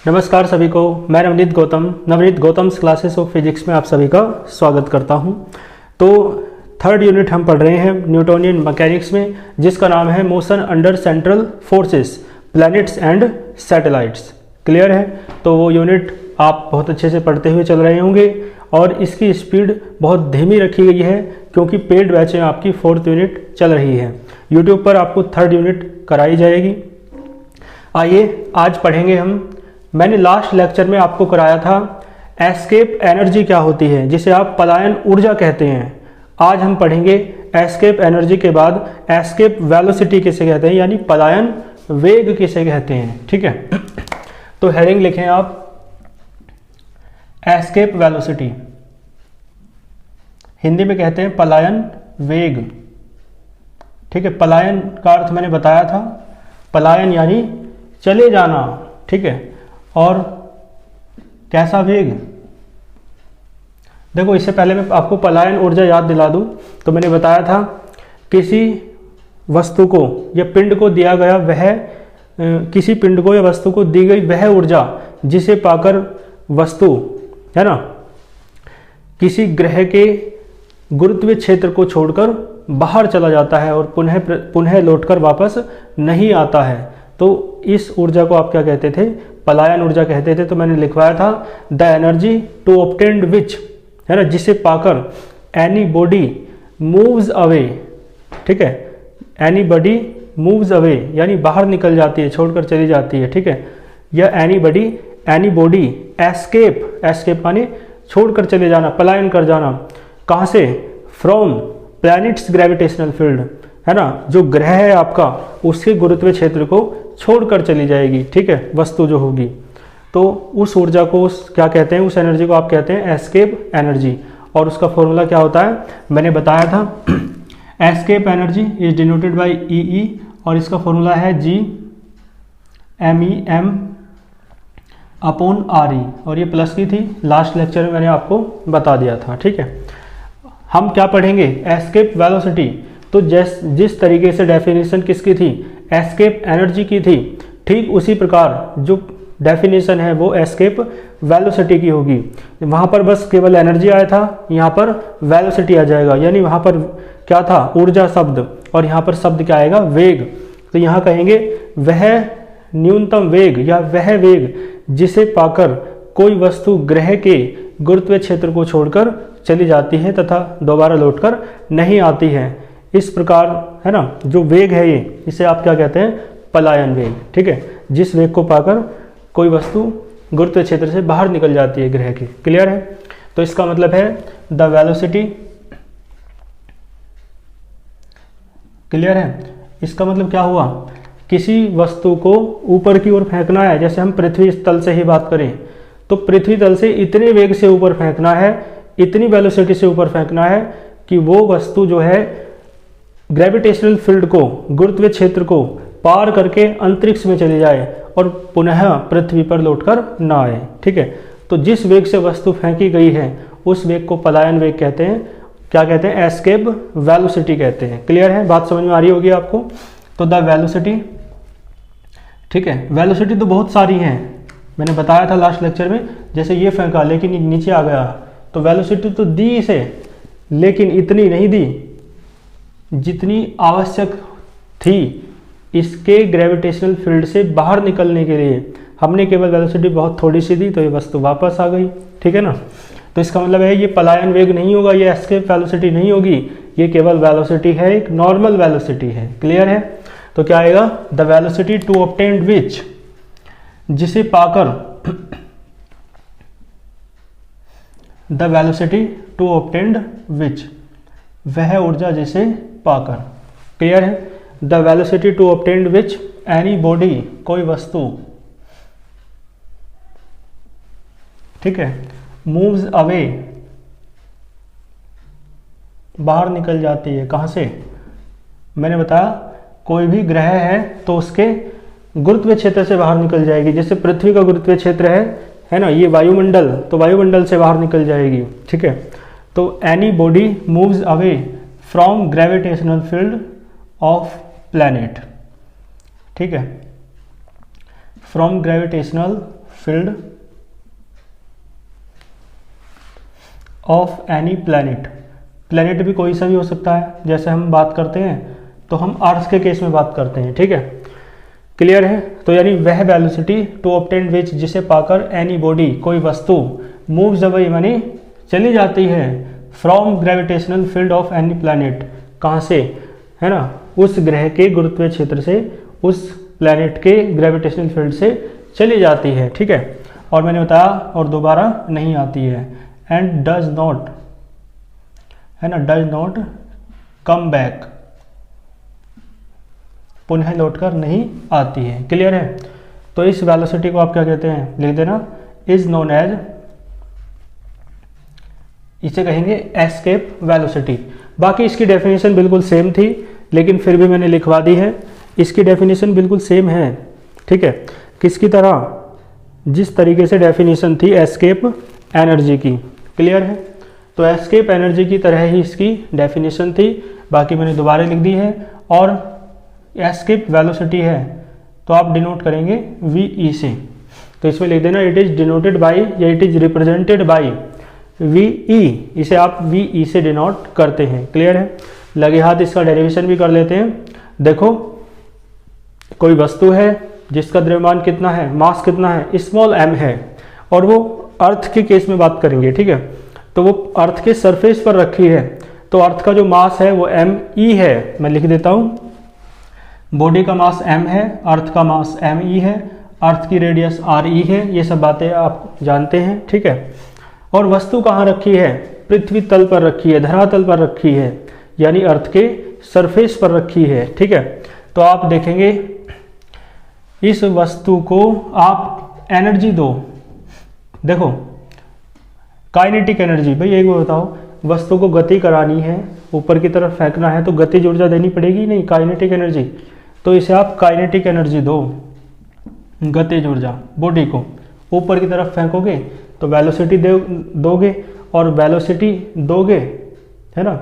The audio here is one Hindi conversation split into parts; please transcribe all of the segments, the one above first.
नमस्कार सभी को, मैं Navneet Gautam's classes of physics में आप सभी का स्वागत करता हूं। तो थर्ड यूनिट हम पढ़ रहे हैं न्यूटोनियन मैकेनिक्स में, जिसका नाम है motion under central forces, planets and satellites. Clear है? तो वो यूनिट आप बहुत अच्छे से पढ़ते हुए चल रहे होंगे और इसकी स्पीड बहुत धीमी रखी गई है क्योंकि पेड बैच में आपकी फोर्थ यूनिट चल रही है। यूट्यूब पर आपको थर्ड यूनिट कराई जाएगी। आइए आज पढ़ेंगे हम। मैंने लास्ट लेक्चर में आपको कराया था एस्केप एनर्जी क्या होती है, जिसे आप पलायन ऊर्जा कहते हैं। आज हम पढ़ेंगे एस्केप एनर्जी के बाद एस्केप वेलोसिटी किसे कहते हैं, यानी पलायन वेग किसे कहते हैं। ठीक है, तो हेडिंग लिखें आप, एस्केप वेलोसिटी, हिंदी में कहते हैं पलायन वेग। ठीक है, पलायन का अर्थ मैंने बताया था, पलायन यानी चले जाना। ठीक है, और कैसा वेग? देखो, इससे पहले मैं आपको पलायन ऊर्जा याद दिला दूं तो मैंने बताया था किसी वस्तु को या पिंड को दिया गया किसी पिंड को या वस्तु को दी गई वह ऊर्जा जिसे पाकर वस्तु, है ना, किसी ग्रह के गुरुत्वीय क्षेत्र को छोड़कर बाहर चला जाता है और पुनः लौटकर वापस नहीं आता है। तो इस ऊर्जा को आप क्या कहते थे? पलायन ऊर्जा कहते थे। तो मैंने लिखवाया था द एनर्जी टू ऑब्टेन्ड विच, है ना, जिसे पाकर एनी बॉडी मूव्स अवे। ठीक है, एनी बॉडी मूव्स अवे यानी बाहर निकल जाती है, छोड़कर चली जाती है। ठीक है, या एनी बॉडी एस्केप माने छोड़कर चले जाना, पलायन कर जाना। कहाँ से? फ्रॉम प्लैनेट्स ग्रेविटेशनल फील्ड, है ना, जो ग्रह है आपका उसके गुरुत्वीय क्षेत्र को छोड़कर चली जाएगी। ठीक है, वस्तु जो होगी, तो उस ऊर्जा को क्या कहते हैं? उस एनर्जी को आप कहते हैं एस्केप एनर्जी। और उसका फॉर्मूला क्या होता है मैंने बताया था, escape energy is denoted by E, और इसका फॉर्मूला है GMEM अपॉन RE, और ये प्लस की थी, लास्ट लेक्चर में मैंने आपको बता दिया था। ठीक है, हम क्या पढ़ेंगे? Escape velocity. तो जिस तरीके से डेफिनेशन किसकी थी? एस्केप एनर्जी की थी, ठीक उसी प्रकार जो डेफिनेशन है वो एस्केप वेलोसिटी की होगी। वहाँ पर बस केवल एनर्जी आया था, यहाँ पर वेलोसिटी आ जाएगा, यानी वहाँ पर क्या था? ऊर्जा शब्द, और यहाँ पर शब्द क्या आएगा? वेग। तो यहाँ कहेंगे वह न्यूनतम वेग या वह वेग जिसे पाकर कोई वस्तु ग्रह के गुरुत्वीय क्षेत्र को छोड़कर चली जाती है तथा दोबारा लौटकर नहीं आती है। इस प्रकार, है ना, जो वेग है ये, इसे आप क्या कहते हैं? पलायन वेग। ठीक है, जिस वेग को पाकर कोई वस्तु गुरुत्वीय क्षेत्र से बाहर निकल जाती है ग्रह के। क्लियर है? तो इसका मतलब है द वेलोसिटी। क्लियर है? इसका मतलब क्या हुआ? किसी वस्तु को ऊपर की ओर फेंकना है। जैसे हम पृथ्वी तल से ही बात करें तो पृथ्वी तल से इतने वेग से ऊपर फेंकना है, इतनी वेलोसिटी से ऊपर फेंकना है कि वो वस्तु जो है ग्रेविटेशनल फील्ड को, गुरुत्वीय क्षेत्र को पार करके अंतरिक्ष में चली जाए और पुनः पृथ्वी पर लौटकर ना आए। ठीक है, तो जिस वेग से वस्तु फेंकी गई है उस वेग को पलायन वेग कहते हैं। क्या कहते हैं? एस्केप वेलोसिटी कहते हैं। क्लियर है? बात समझ में आ रही होगी आपको। तो द वेलोसिटी, ठीक है, वेलोसिटी तो बहुत सारी हैं, मैंने बताया था लास्ट लेक्चर में। जैसे ये फेंका लेकिन नीचे आ गया, तो वेलोसिटी तो दी इसे, लेकिन इतनी नहीं दी जितनी आवश्यक थी इसके ग्रेविटेशनल फील्ड से बाहर निकलने के लिए। हमने केवल वेलोसिटी बहुत थोड़ी सी दी तो ये वस्तु वापस आ गई। ठीक है ना? तो इसका मतलब है ये पलायन वेग नहीं होगा, ये एस्केप वेलोसिटी नहीं होगी, ये केवल वेलोसिटी है, एक नॉर्मल वेलोसिटी है। क्लियर है? तो क्या आएगा? The velocity to obtained which, जिसे पाकर, the velocity to obtained which, वह ऊर्जा जिसे पाकर। क्लियर है? The velocity to obtained which any body, कोई वस्तु, ठीक है, मूव्स अवे, बाहर निकल जाती है। कहां से? मैंने बताया कोई भी ग्रह है तो उसके गुरुत्वीय क्षेत्र से बाहर निकल जाएगी। जैसे पृथ्वी का गुरुत्वीय क्षेत्र है ना, ये वायुमंडल, तो वायुमंडल से बाहर निकल जाएगी। ठीक है, तो any body moves away from gravitational field of planet. ठीक है, from gravitational field of any planet. Planet भी कोई सा भी हो सकता है, जैसे हम बात करते हैं तो हम अर्थ के केस में बात करते हैं, ठीक है, क्लियर है। तो यानी वह वेलोसिटी टू ऑब्टेन विच, जिसे पाकर एनी बॉडी, कोई वस्तु, मूव्स अवे मानी चली जाती है, from gravitational field of any planet, कहाँ से, है ना, उस ग्रह के गुरुत्वीय क्षेत्र से, उस प्लैनेट के ग्रेविटेशनल फील्ड से चली जाती है, ठीक है। और मैंने बताया और दोबारा नहीं आती है, एंड डज नॉट, है ना, डज नॉट कम बैक, पुनः लौटकर नहीं आती है, क्लियर है। तो इस वेलोसिटी को आप क्या कहते हैं, लिख देना, इज नोन एज, इसे कहेंगे एस्केप वेलोसिटी। बाकी इसकी डेफिनेशन बिल्कुल सेम थी, लेकिन फिर भी मैंने लिखवा दी है। इसकी डेफिनेशन बिल्कुल सेम है, ठीक है, किसकी तरह, जिस तरीके से डेफिनेशन थी एस्केप एनर्जी की, क्लियर है। तो एस्केप एनर्जी की तरह ही इसकी डेफिनेशन थी, बाकी मैंने दोबारा लिख दी है। और एस्केप वेलोसिटी है तो आप डिनोट करेंगे वी ई से, तो इसमें लिख देना इट इज डिनोटेड बाई या it is represented by V E, इसे आप वी ई से डिनोट करते हैं, क्लियर है। लगे हाथ इसका डेरिवेशन भी कर लेते हैं। देखो कोई वस्तु है जिसका द्रव्यमान कितना है, मास कितना है, स्मॉल m है, और वो अर्थ के केस में बात करेंगे, ठीक है, तो वो अर्थ के सरफेस पर रखी है, तो अर्थ का जो मास है वो m e है। मैं लिख देता हूँ, बॉडी का मास m है, अर्थ का मास m e है, अर्थ की रेडियस r e है, ये सब बातें आप जानते हैं, ठीक है। और वस्तु कहाँ रखी है, पृथ्वी तल पर रखी है, धरातल पर रखी है, यानी अर्थ के सरफेस पर रखी है, ठीक है। तो आप देखेंगे इस वस्तु को आप एनर्जी दो, देखो काइनेटिक एनर्जी, भाई एक बार बताओ, वस्तु को गति करानी है, ऊपर की तरफ फेंकना है तो गतिज ऊर्जा देनी पड़ेगी, नहीं, काइनेटिक एनर्जी। तो इसे आप काइनेटिक एनर्जी दो, गतिज ऊर्जा, बॉडी को ऊपर की तरफ फेंकोगे तो वेलोसिटी दोगे, और वेलोसिटी दोगे, है ना,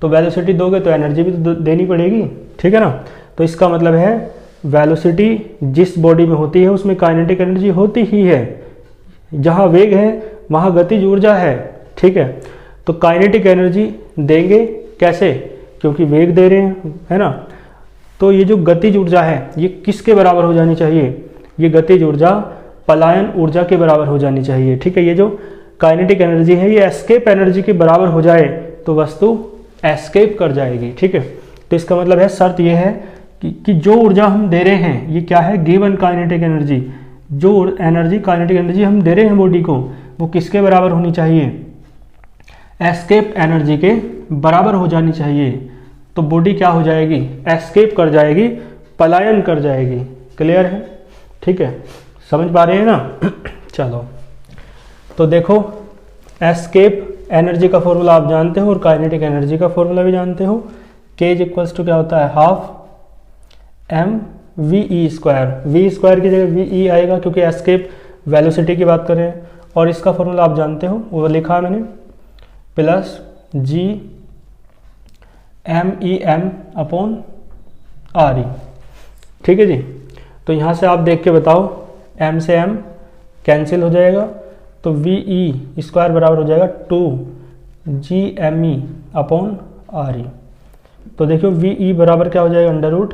तो वेलोसिटी दोगे तो एनर्जी भी तो देनी पड़ेगी, ठीक है ना। तो इसका मतलब है वेलोसिटी जिस बॉडी में होती है उसमें काइनेटिक एनर्जी होती ही है, जहाँ वेग है वहाँ गतिज ऊर्जा है, ठीक है। तो काइनेटिक एनर्जी देंगे कैसे, क्योंकि वेग दे रहे हैं, है ना। तो ये जो गतिज ऊर्जा है ये किसके बराबर हो जानी चाहिए, ये गतिज ऊर्जा पलायन ऊर्जा के बराबर हो जानी चाहिए, ठीक है। ये जो काइनेटिक एनर्जी है ये एस्केप एनर्जी के बराबर हो जाए तो वस्तु एस्केप कर जाएगी, ठीक है। तो इसका मतलब है, शर्त ये है कि जो ऊर्जा हम दे रहे हैं ये क्या है, गिवन काइनेटिक एनर्जी, जो एनर्जी काइनेटिक एनर्जी हम दे रहे हैं बॉडी को वो किसके बराबर होनी चाहिए, एस्केप एनर्जी के बराबर हो जानी चाहिए। तो बॉडी क्या हो जाएगी, एस्केप कर जाएगी, पलायन कर जाएगी, क्लियर है, ठीक है, समझ पा रहे हैं ना। चलो तो देखो एस्केप एनर्जी का फॉर्मूला आप जानते हो और काइनेटिक एनर्जी का फॉर्मूला भी जानते हो। K इक्वल्स टू क्या होता है, half M V E square, V square की जगह वी ई आएगा क्योंकि एस्केप वेलोसिटी की बात कर रहे हैं, और इसका फॉर्मूला आप जानते हो, वो लिखा है मैंने, plus G M E M upon R E, ठीक है जी। तो यहाँ से आप देख के बताओ, m से m कैंसिल हो जाएगा, तो वी ई स्क्वायर बराबर हो जाएगा 2 GME अपॉन आर ई। तो देखियो वी ई बराबर क्या हो जाएगा, under root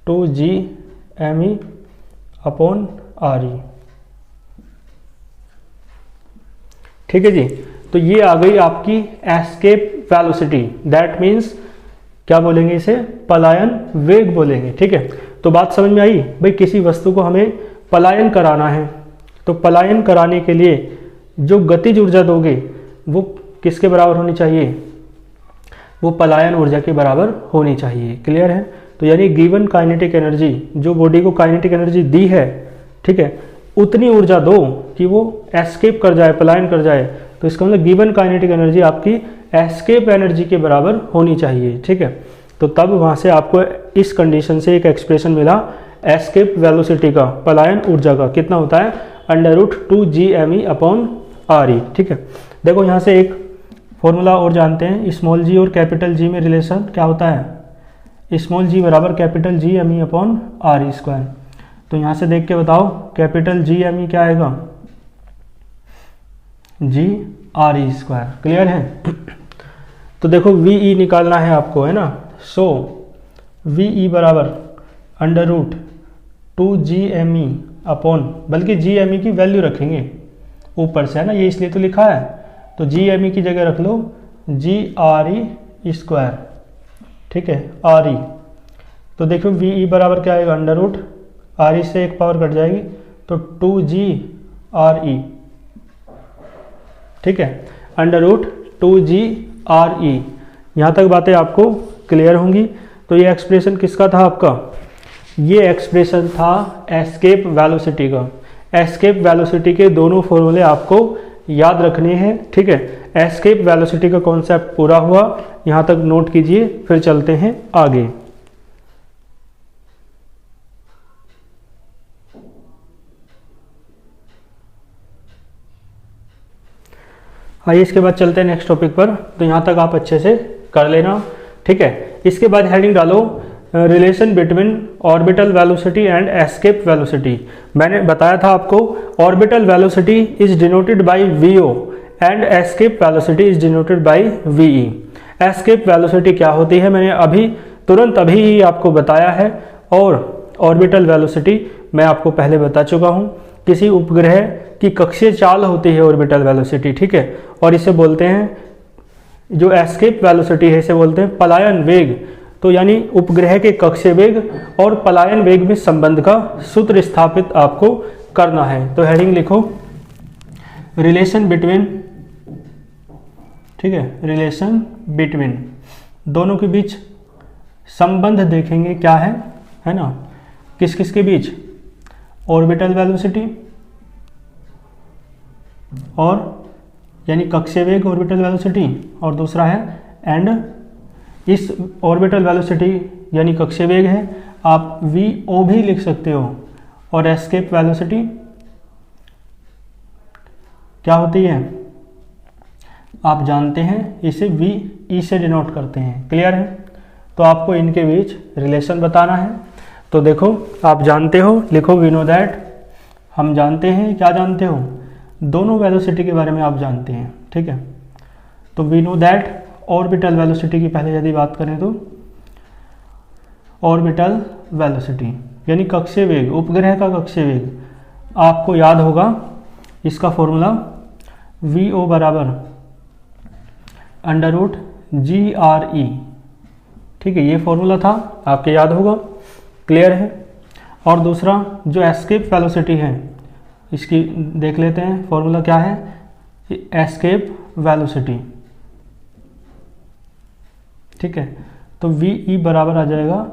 2 GME upon R E, ठीक है जी। तो ये आ गई आपकी एस्केप वेलोसिटी, दैट मीन्स क्या बोलेंगे इसे, पलायन वेग बोलेंगे, ठीक है। तो बात समझ में आई, भाई किसी वस्तु को हमें पलायन कराना है, तो पलायन कराने के लिए जो गतिज ऊर्जा दोगे वो किसके बराबर होनी चाहिए, वो पलायन ऊर्जा के बराबर होनी चाहिए, क्लियर है। तो यानी गिवन काइनेटिक एनर्जी, जो बॉडी को काइनेटिक एनर्जी दी है, ठीक है, उतनी ऊर्जा दो कि वो एस्केप कर जाए, पलायन कर जाए। तो इसका मतलब गिवन काइनेटिक एनर्जी आपकी एस्केप एनर्जी के बराबर होनी चाहिए, ठीक है। तो तब वहाँ से आपको इस कंडीशन से एक एक्सप्रेशन मिला एस्केप वेलोसिटी का, पलायन ऊर्जा का, कितना होता है, under root 2 GME upon R E, ठीक है। देखो यहाँ से एक फॉर्मूला और जानते हैं, स्मॉल जी और कैपिटल जी में रिलेशन क्या होता है, स्मॉल जी बराबर capital GME upon R E square. तो यहाँ से देख के बताओ कैपिटल जी एम ई क्या आएगा, जी आर ई स्क्वायर। क्लियर है। तो देखो वी ई निकालना है आपको, है ना। सो वी ई बराबर under root 2 G M E upon, बल्कि जी एम ई की वैल्यू रखेंगे ऊपर से, है ना, ये इसलिए तो लिखा है। तो जी एम ई की जगह रख लो जी आर ई स्क्वायर। ठीक है, आर ई। तो देखो वी ई बराबर क्या आएगा, अंडर रूट आर ई से एक पावर कट जाएगी तो 2 जी आर ई। ठीक है, अंडर रूट 2 जी आर ई। यहाँ तक बातें आपको क्लियर होंगी। तो ये एक्सप्रेशन किसका था आपका, ये एक्सप्रेशन था एस्केप वेलोसिटी का। एस्केप वेलोसिटी के दोनों फॉर्मूले आपको याद रखने हैं। ठीक है, एस्केप वेलोसिटी का कॉन्सेप्ट पूरा हुआ, यहाँ तक नोट कीजिए, फिर चलते हैं आगे। आइए इसके बाद चलते हैं नेक्स्ट टॉपिक पर। तो यहाँ तक आप अच्छे से कर लेना। ठीक है, इसके बाद हेडिंग डालो relation between orbital velocity and escape velocity. मैंने बताया था आपको orbital velocity is denoted by VO and escape velocity is denoted by VE. Escape velocity क्या होती है मैंने तुरंत अभी ही आपको बताया है, और ऑर्बिटल वेलोसिटी मैं आपको पहले बता चुका हूँ। किसी उपग्रह की कक्षीय चाल होती है ऑर्बिटल वेलोसिटी। ठीक है, और इसे बोलते हैं, जो एस्केप वेलोसिटी है इसे बोलते हैं पलायन वेग। तो यानी उपग्रह के कक्षीय वेग और पलायन वेग में संबंध का सूत्र स्थापित आपको करना है। तो हेडिंग लिखो रिलेशन बिटवीन। ठीक है, रिलेशन बिटवीन, दोनों के बीच संबंध देखेंगे क्या है ना, किस किस के बीच, ऑर्बिटल वेलोसिटी और यानी कक्षीय वेग ऑर्बिटल वेलोसिटी, और दूसरा है एंड इस ऑर्बिटल वेलोसिटी यानी कक्षीय वेग है, आप वी ओ भी लिख सकते हो। और एस्केप वेलोसिटी क्या होती है आप जानते हैं, इसे वी ई से डिनोट करते हैं। क्लियर है। तो आपको इनके बीच रिलेशन बताना है। तो देखो आप जानते हो, लिखो वी नो दैट, हम जानते हैं, क्या जानते हो, दोनों वेलोसिटी के बारे में आप जानते हैं। ठीक है, तो we know that orbital velocity की पहले यदि बात करें तो ऑर्बिटल वेलोसिटी यानी कक्षीय वेग, उपग्रह का कक्षीय वेग, आपको याद होगा इसका फॉर्मूला वी ओ बराबर under root ji are E. ठीक है, ये फॉर्मूला था, आपके याद होगा। क्लियर है। और दूसरा जो एस्केप वेलोसिटी है, इसकी देख लेते हैं फॉर्मूला क्या है, एस्केप वेलोसिटी। ठीक है, तो वी ई बराबर आ जाएगा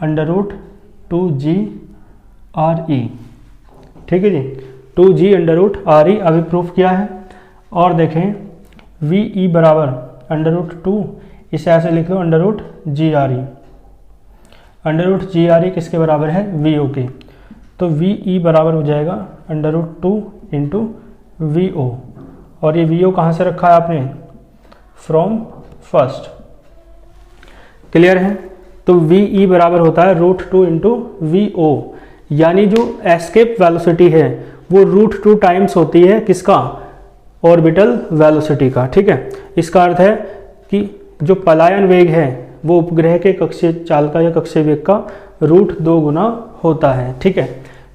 under root 2 ji are E. ठीक है जी, 2 जी अंडर रूट आर ई अभी प्रूफ किया है। और देखें वी ई बराबर अंडर रूट 2, इसे ऐसे लिख लो अंडर रूट जी आर ई। अंडर रूट जी आर ई किसके बराबर है, वी ओ के। तो वी ई बराबर हो जाएगा under root 2 into V O. और ये वी ओ कहाँ से रखा है आपने, फ्रॉम फर्स्ट। क्लियर है। तो वी ई बराबर होता है रूट 2 इंटू वी ओ, यानी जो एस्केप वेलोसिटी है वो रूट 2 टाइम्स होती है किसका, ऑर्बिटल वेलोसिटी का। ठीक है, इसका अर्थ है कि जो पलायन वेग है वो उपग्रह के कक्षीय चाल का या कक्षीय वेग का रूट 2 गुना होता है। ठीक है,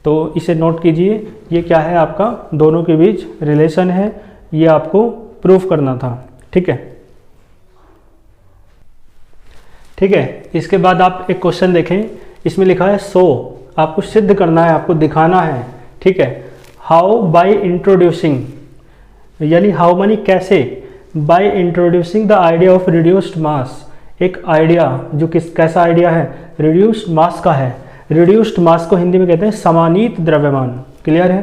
तो इसे नोट कीजिए, ये क्या है आपका, दोनों के बीच रिलेशन है, ये आपको प्रूफ करना था। ठीक है। ठीक है, इसके बाद आप एक क्वेश्चन देखें, इसमें लिखा है सो, आपको सिद्ध करना है, आपको दिखाना है। ठीक है, हाउ बाय इंट्रोड्यूसिंग, यानी हाउ मानी कैसे, by introducing the idea of reduced mass. एक आइडिया जो कैसा आइडिया है, रिड्यूस्ड मास का है। रिड्यूस्ड मास को हिंदी में कहते हैं समानीत द्रव्यमान। क्लियर है।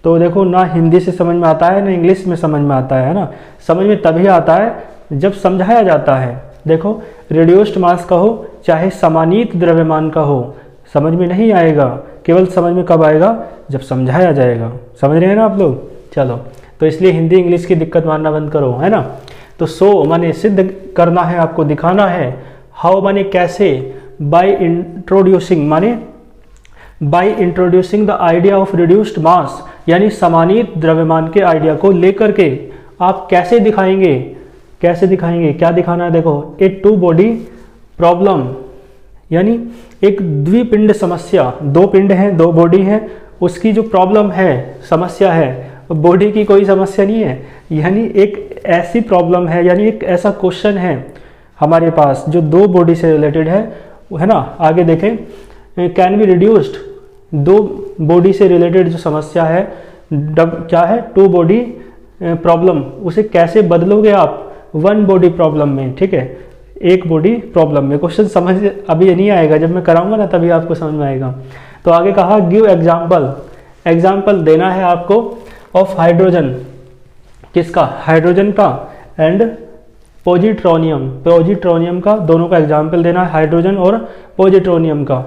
तो देखो ना हिंदी से समझ में आता है ना इंग्लिश में समझ में आता है ना, समझ में तभी आता है जब समझाया जाता है। देखो रिड्यूस्ड मास का हो चाहे समानीत द्रव्यमान का हो, समझ में नहीं आएगा, केवल समझ में कब आएगा, जब समझाया जाएगा। समझ रहे हैं ना आप लोग। चलो, तो इसलिए हिंदी इंग्लिश की दिक्कत मानना बंद करो, है ना। तो सो माने सिद्ध करना है, आपको दिखाना है। हाउ माने कैसे, बाय इंट्रोड्यूसिंग माने by introducing the idea of reduced mass, यानी समानीत द्रव्यमान के आइडिया को लेकर के आप कैसे दिखाएंगे, कैसे दिखाएंगे, क्या दिखाना है, देखो ए टू बॉडी प्रॉब्लम, यानी एक द्विपिंड समस्या, दो पिंड हैं, दो बॉडी है, उसकी जो प्रॉब्लम है, समस्या है, बॉडी की कोई समस्या नहीं है, यानी एक ऐसी प्रॉब्लम है, यानी एक ऐसा क्वेश्चन है हमारे पास जो दो बॉडी से रिलेटेड है ना। आगे देखें, कैन बी रिड्यूस्ड, दो बॉडी से रिलेटेड जो समस्या है, क्या है, टू बॉडी प्रॉब्लम, उसे कैसे बदलोगे आप वन बॉडी प्रॉब्लम में, ठीक है, एक बॉडी प्रॉब्लम में। क्वेश्चन समझ अभी ये नहीं आएगा, जब मैं कराऊंगा ना तभी आपको समझ में आएगा। तो आगे कहा गिव एग्जाम्पल, एग्जाम्पल देना है आपको ऑफ हाइड्रोजन, किसका, हाइड्रोजन का, एंड पॉजिट्रोनियम, पॉजिट्रोनियम का, दोनों का एग्जाम्पल देना है, हाइड्रोजन और पॉजिट्रोनियम का।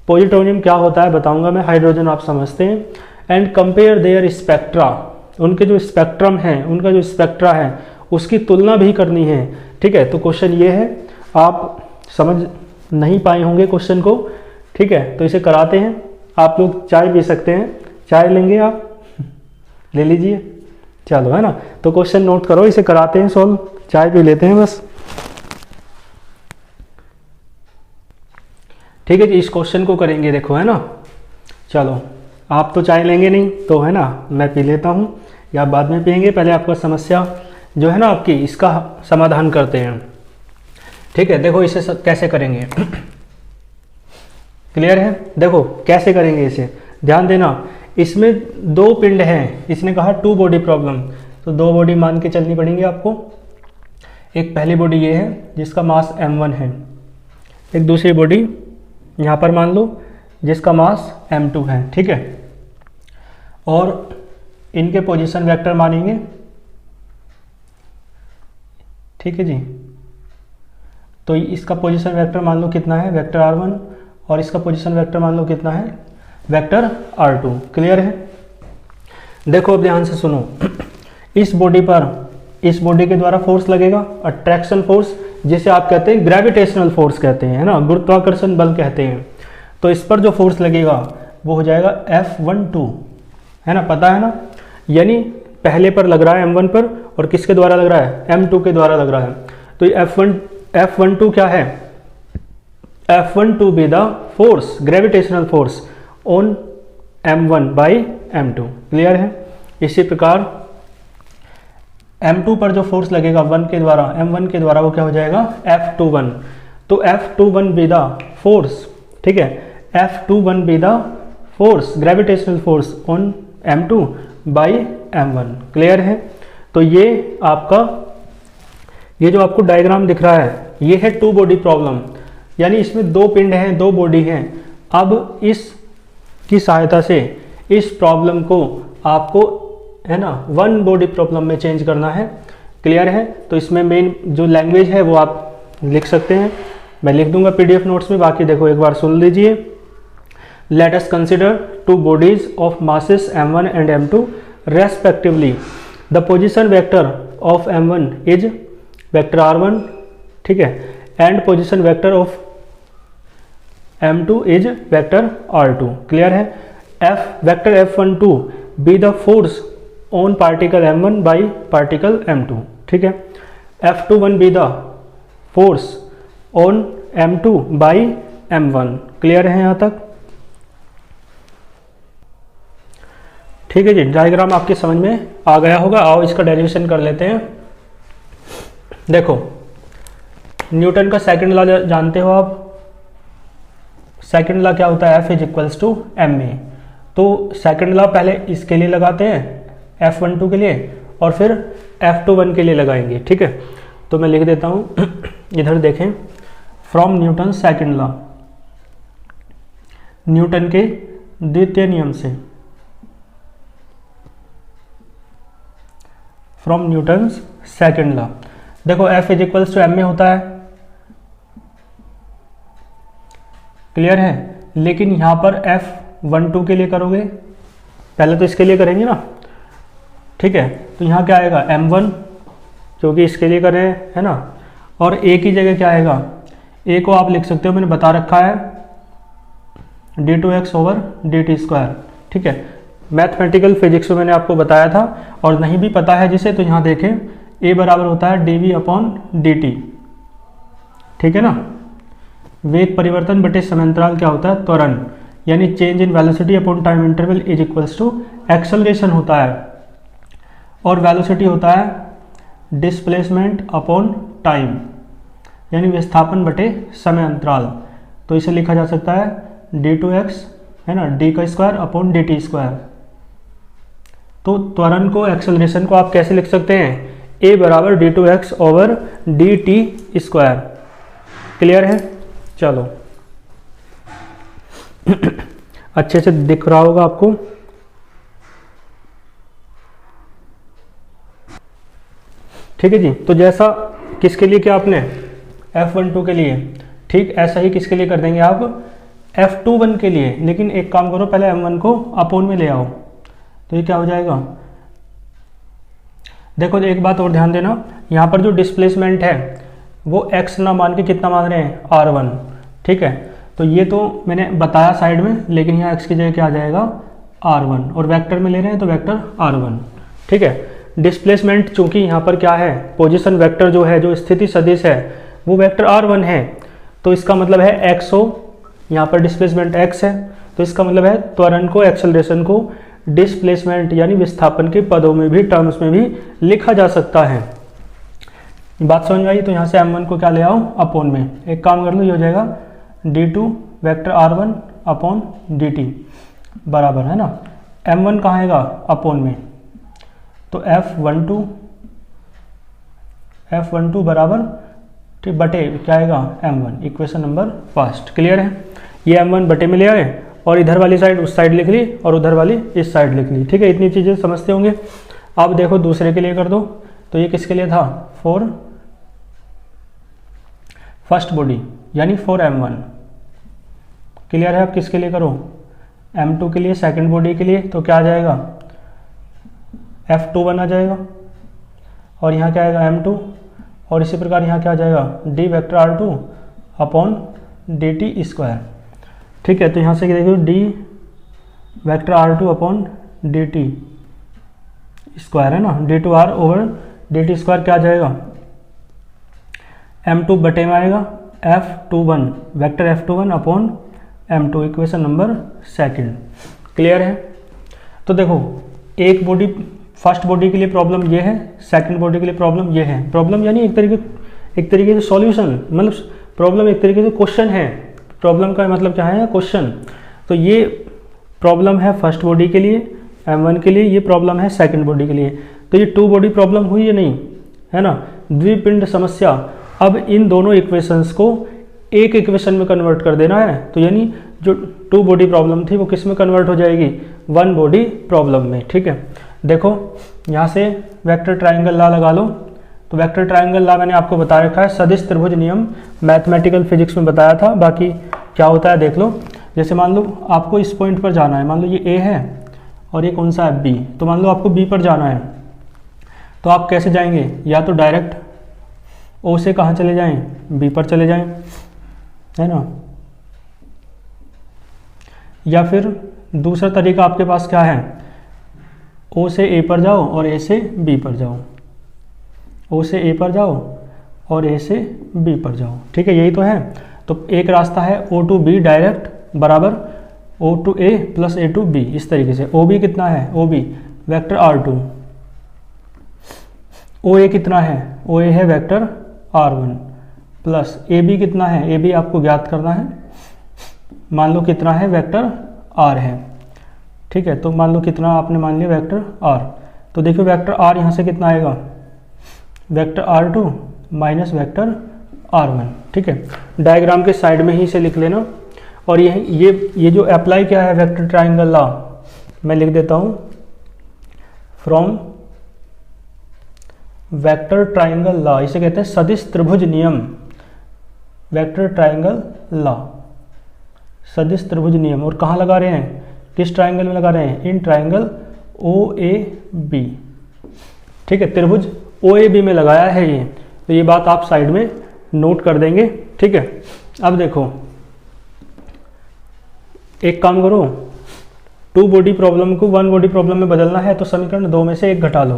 पॉजिट्रोनियम क्या होता है बताऊंगा मैं, हाइड्रोजन आप समझते हैं। एंड कंपेयर देयर स्पेक्ट्रा, उनके जो स्पेक्ट्रम है, उनका जो स्पेक्ट्रा है उसकी तुलना भी करनी है, ठीक है। तो क्वेश्चन ये है, आप समझ नहीं पाए होंगे क्वेश्चन को, ठीक है, तो इसे कराते हैं। आप लोग चाय पी सकते हैं, चाय लेंगे आप, ले लीजिए, चलो, है ना। तो क्वेश्चन नोट करो, इसे कराते हैं सॉल्व, चाय पी लेते हैं बस, ठीक है जी। इस क्वेश्चन को करेंगे, देखो, है ना। चलो, आप तो चाय लेंगे नहीं तो, है ना, मैं पी लेता हूँ, या बाद में पियेंगे, पहले आपका समस्या जो है ना आपकी, इसका समाधान करते हैं, ठीक है। देखो इसे कैसे करेंगे, क्लियर है, देखो कैसे करेंगे इसे, ध्यान देना। इसमें दो पिंड हैं, इसने कहा टू बॉडी प्रॉब्लम, तो दो बॉडी मान के चलनी पड़ेंगे आपको। एक पहली बॉडी ये है जिसका मास m1 है, एक दूसरी बॉडी यहाँ पर मान लो जिसका मास m2 है, ठीक है। और इनके पोजीशन वेक्टर मानेंगे, ठीक है जी। तो इसका पोजीशन वेक्टर मान लो कितना है, वेक्टर r1, और इसका पोजीशन वेक्टर मान लो कितना है, वेक्टर r2, क्लियर है। देखो अब ध्यान से सुनो, इस बॉडी पर, इस बॉडी के द्वारा फोर्स लगेगा, अट्रैक्शन फोर्स, जिसे आप कहते हैं ग्रेविटेशनल फोर्स कहते हैं, है ना, गुरुत्वाकर्षण बल कहते हैं। तो इस पर जो फोर्स लगेगा वो हो जाएगा F12, है ना, पता है ना, यानी पहले पर लग रहा है m1 पर, और किसके द्वारा लग रहा है, m2 के द्वारा लग रहा है। तो F12 क्या है, F12 be the force, gravitational force on m1 by m2, clear है। इसी प्रकार m2 पर जो फोर्स लगेगा 1 के द्वारा, m1 के द्वारा, वो क्या हो जाएगा, F21। तो F21 बी द फोर्स, ठीक है, F21 be the force, gravitational force on m2 by m1, clear है। तो ये आपका, ये जो आपको डायग्राम दिख रहा है, ये है टू बॉडी प्रॉब्लम, यानी इसमें दो पिंड हैं, दो बॉडी हैं। अब इस की सहायता से इस प्रॉब्लम को आपको, है ना, वन बॉडी प्रॉब्लम में चेंज करना है, क्लियर है। तो इसमें मेन जो लैंग्वेज है वो आप लिख सकते हैं, मैं लिख दूंगा PDF नोट्स में, बाकी देखो एक बार सुन लीजिए। Let us consider two bodies of masses m1 and m2 respectively, the position vector of m1 is vector r1, ठीक है, and position vector of m2 is vector r2, clear है। Vector F12 be the force on particle m1 by particle m2, ठीक है। F21 be the force on m2 by m1, clear है यहाँ तक, ठीक है जी। डायग्राम आपके समझ में आ गया होगा। आओ इसका डेरिवेशन कर लेते हैं। देखो, न्यूटन का सेकंड लॉ जानते हो आप, सेकंड लॉ क्या होता है, F is equals to ma। तो सेकंड लॉ पहले इसके लिए लगाते हैं, F12 के लिए, और फिर F21 के लिए लगाएंगे, ठीक है। तो मैं लिख देता हूं, इधर देखें, from Newton second law, Newton के द्वितीय नियम से, फ्रॉम न्यूटन सेकंड लॉ। देखो F is equals to ma होता है, क्लियर है। लेकिन यहां पर F12 के लिए करोगे, पहले तो इसके लिए करेंगे ना, ठीक है। तो यहां क्या आएगा, m1, क्योंकि इसके लिए कर रहे हैं, है ना, और a की जगह क्या आएगा, a को आप लिख सकते हो, मैंने बता रखा है, d2x ओवर dt स्क्वायर। ठीक है, मैथमेटिकल फिजिक्स में मैंने आपको बताया था, और नहीं भी पता है जिसे तो यहाँ देखें a बराबर होता है dv अपॉन dt। ठीक है ना, वेग परिवर्तन बटे समयांतराल क्या होता है, त्वरण, यानी change in velocity upon time interval is equals to acceleration होता है, और वेलोसिटी होता है डिस्प्लेसमेंट अपॉन टाइम, यानी विस्थापन बटे समय अंतराल। तो इसे लिखा जा सकता है d2x है ना, d का स्क्वायर अपॉन dt स्क्वायर। तो त्वरण को, एक्सेलरेशन को आप कैसे लिख सकते हैं, a बराबर d2x over dt square. Clear है, चलो अच्छे से दिख रहा होगा आपको। ठीक है जी, तो जैसा किसके लिए किया आपने, F12 के लिए, ठीक ऐसा ही किसके लिए कर देंगे आप, F21 के लिए। लेकिन एक काम करो, पहले M1 को अपोन में ले आओ, तो ये क्या हो जाएगा, देखो एक बात और ध्यान देना, यहाँ पर जो डिस्प्लेसमेंट है वो x ना मान के कितना मान रहे हैं, r1। ठीक है, तो ये तो मैंने बताया साइड में, लेकिन यहाँ x की जगह क्या आ जाएगा, r1, और वेक्टर में ले रहे हैं तो वेक्टर r1। ठीक है, डिस्प्लेसमेंट चूंकि यहाँ पर क्या है, पोजीशन वेक्टर जो है, जो स्थिति सदिश है, वो वेक्टर r1 है, तो इसका मतलब है x हो, यहाँ पर डिस्प्लेसमेंट x है, तो इसका मतलब है त्वरण को, एक्सेलरेशन को डिस्प्लेसमेंट यानी विस्थापन के पदों में भी, टर्म्स में भी लिखा जा सकता है। बात समझ में आई, तो यहाँ से m1 को क्या ले आओ, अपोन में। एक काम कर लो, ये हो जाएगा d2 vector r1 upon dt बराबर है ना, m1 कहाँ आएगा, अपोन में, तो F12 बराबर, ठीक, बटे क्या आएगा, m1, equation number first. Clear है, ये m1 बटे में ले आए, और इधर वाली साइड उस साइड लिख ली, और उधर वाली इस साइड लिख ली। ठीक है, इतनी चीज़ें समझते होंगे। अब देखो दूसरे के लिए कर दो, तो ये किसके लिए था, फॉर फर्स्ट बॉडी यानी फॉर m1। क्लियर है, अब किसके लिए करो, m2 के लिए, सेकंड बॉडी के लिए, तो क्या आ जाएगा, F21 आ जाएगा, और यहाँ क्या आएगा, m2, और इसी प्रकार यहाँ क्या आ जाएगा, d vector r2 upon dt square. ठीक है, तो यहाँ से देखो d vector r2 upon dt square है ना, d2r ओवर dt स्क्वायर क्या आ जाएगा, m2 बटे में आएगा F21 vector F21 upon m2, equation number second. Clear है, तो देखो एक बॉडी, फर्स्ट बॉडी के लिए प्रॉब्लम ये है, सेकंड बॉडी के लिए प्रॉब्लम ये है। प्रॉब्लम यानी एक तरीके से सॉल्यूशन, मतलब प्रॉब्लम एक तरीके से क्वेश्चन है। प्रॉब्लम का मतलब क्या है, क्वेश्चन। तो ये प्रॉब्लम है फर्स्ट बॉडी के लिए, m1 के लिए, ये प्रॉब्लम है सेकंड बॉडी के लिए। तो ये टू बॉडी प्रॉब्लम हुई या नहीं, है ना, द्विपिंड समस्या। अब इन दोनों इक्वेशंस को एक इक्वेशन में कन्वर्ट कर देना है, तो यानी जो टू बॉडी प्रॉब्लम थी वो किस में कन्वर्ट हो जाएगी, वन बॉडी प्रॉब्लम में। ठीक है, देखो यहाँ से वेक्टर ट्राइंगल लॉ लगा लो। तो वेक्टर ट्राइंगल लॉ मैंने आपको बता रखा है, सदिश त्रिभुज नियम मैथमेटिकल फिजिक्स में बताया था। बाकी क्या होता है देख लो। जैसे मान लो आपको इस पॉइंट पर जाना है, मान लो ये ए है और ये कौन सा है, बी। तो मान लो आपको बी पर जाना है, तो आप कैसे जाएंगे, या तो डायरेक्ट ओ से कहाँ चले जाएं, बी पर चले जाएं, है ना, या फिर दूसरा तरीका आपके पास क्या है, ओ से ए पर जाओ और ए से बी पर जाओ, ओ से ए पर जाओ और ए से बी पर जाओ। ठीक है, यही तो है। तो एक रास्ता है ओ टू बी डायरेक्ट बराबर O two A plus A two B, इस तरीके से। ओ बी कितना है, ओ बी वैक्टर R2, ओ ए कितना है, ओ ए है vector R1 plus A B कितना है, ए बी आपको ज्ञात करना है, मान लो कितना है, वेक्टर R है। ठीक है, तो मान लो कितना आपने मान लिया, वेक्टर R। तो देखो वेक्टर R यहाँ से कितना आएगा, vector R2 minus vector R1। ठीक है, डायग्राम के साइड में ही इसे लिख लेना। और ये जो अप्लाई क्या है वेक्टर ट्राइंगल लॉ, मैं लिख देता हूँ, फ्रॉम वेक्टर ट्राइंगल लॉ, इसे कहते हैं सदिश त्रिभुज नियम, वेक्टर ट्राइंगल लॉ, सदिश त्रिभुज नियम। और कहाँ लगा रहे हैं, किस ट्राइंगल में लगा रहे हैं, in triangle O A B. ठीक है, त्रिभुज ओ ए बी में लगाया है ये, तो ये बात आप साइड में नोट कर देंगे। ठीक है, अब देखो एक काम करो, 2 बॉडी प्रॉब्लम को 1 बॉडी प्रॉब्लम में बदलना है तो समीकरण 2 में से 1 घटा लो,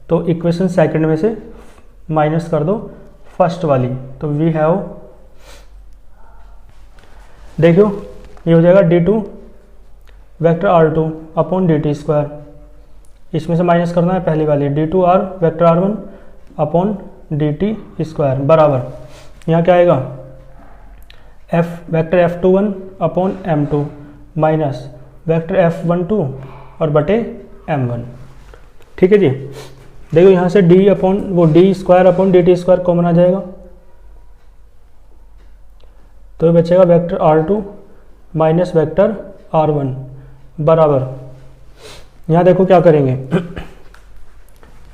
तो इक्वेशन सेकंड में से माइनस कर दो फर्स्ट वाली, तो वी हैव, देखो ये हो जाएगा d2 vector r2 upon dt square, इसमें से माइनस करना है पहली वाली d2r vector r1 upon dt square बराबर, यहाँ क्या आएगा f vector f21 upon m2 minus vector f12 और बटे m1। ठीक है जी, देखो यहाँ से d अपॉन वो d square upon dt square common आ जाएगा, तो ये बचेगा vector r2 minus vector r1 बराबर, यहाँ देखो क्या करेंगे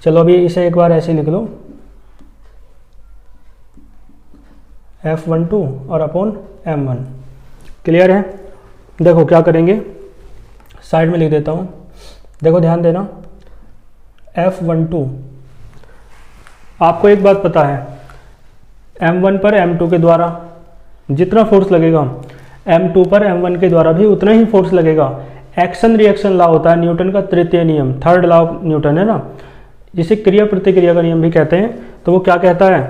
चलो अभी इसे एक बार ऐसे लिख लो, f12 और अपॉन m1। क्लियर है? देखो क्या करेंगे, साइड में लिख देता हूँ, देखो ध्यान देना, f12 आपको एक बात पता है, m1 पर m2 के द्वारा जितना फोर्स लगेगा m2 पर m1 के द्वारा भी उतना ही फोर्स लगेगा। एक्शन रिएक्शन लॉ होता है न्यूटन का तृतीय नियम, थर्ड लॉ ऑफ न्यूटन है ना, जिसे क्रिया प्रतिक्रिया का नियम भी कहते हैं। तो वो क्या कहता है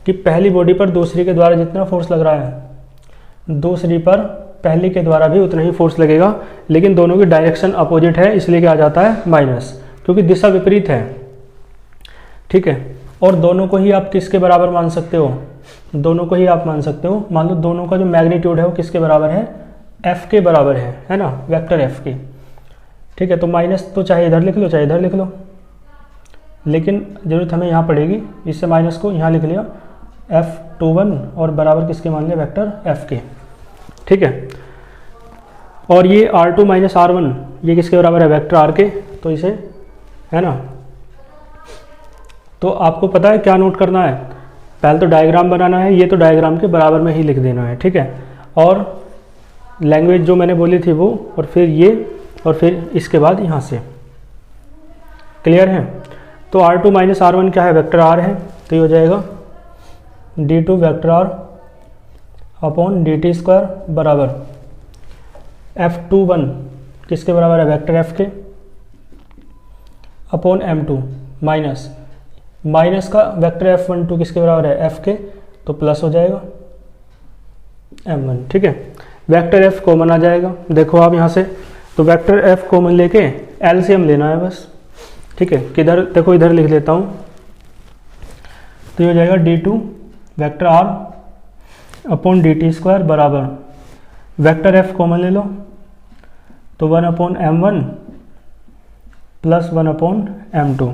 कि पहली बॉडी पर दूसरी के द्वारा जितना फोर्स लग रहा है दूसरी पर पहली के द्वारा भी उतना ही फोर्स लगेगा, लेकिन दोनों की डायरेक्शन अपोजिट है, इसलिए क्या आ जाता है माइनस, क्योंकि दिशा विपरीत है। ठीक है, और दोनों को ही आप किसके बराबर मान सकते हो, दोनों को ही आप मान सकते हो, मान लो दोनों का जो मैग्नीट्यूड है वो किसके बराबर है, f के बराबर है ना, वेक्टर f के। ठीक है, तो माइनस तो चाहे इधर लिख लो चाहे इधर लिख लो, लेकिन जरूरत हमें यहाँ पड़ेगी, इससे माइनस को यहाँ लिख लिया f21 और बराबर किसके मान लिया, वेक्टर f के। ठीक है, और ये r2 माइनस r1 ये किसके बराबर है, वेक्टर r के, तो इसे है ना, तो आपको पता है क्या नोट करना है, पहले तो डायग्राम बनाना है, ये तो डायग्राम के बराबर में ही लिख देना है। ठीक है, और लैंग्वेज जो मैंने बोली थी वो, और फिर ये, और फिर इसके बाद यहाँ से। क्लियर है? तो r2 माइनस r1 क्या है, वेक्टर r है, तो ये हो जाएगा d2 vector r upon dt square बराबर f21 किसके बराबर है, वेक्टर f के अपॉन m2 माइनस माइनस का वेक्टर f12 किसके बराबर है, f के, तो प्लस हो जाएगा m1। ठीक है, वेक्टर f कॉमन आ जाएगा, देखो आप यहाँ से, तो वेक्टर f कॉमन लेके एलसीएम लेना है बस। ठीक है, किधर देखो, इधर लिख लेता हूँ, तो ये हो जाएगा d2 vector r upon dt square बराबर वेक्टर f कॉमन ले लो, तो 1 upon m1 plus 1 upon m2,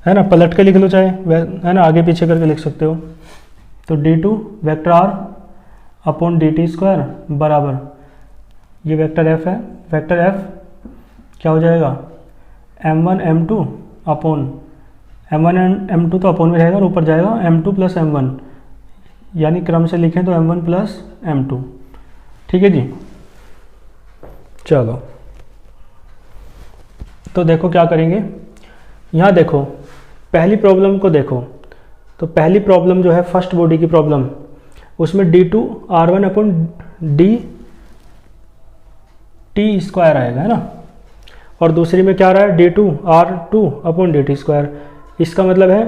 है ना, पलट के लिख लो चाहे, है ना, आगे पीछे करके लिख सकते हो। तो d2 vector r upon dt square बराबर, ये वेक्टर f है, वेक्टर f क्या हो जाएगा, m1 m2 upon m1 m2 तो अपॉन में रहेगा और ऊपर जाएगा m2 प्लस m1, यानी क्रम से लिखें तो m1 प्लस m2। ठीक है जी, चलो तो देखो क्या करेंगे, यहाँ देखो पहली प्रॉब्लम को देखो, तो पहली प्रॉब्लम जो है फर्स्ट बॉडी की प्रॉब्लम, उसमें d2 r1 upon d t square आएगा, है ना, और दूसरी में क्या आ रहा है, d2 r2 upon dt square. इसका मतलब है,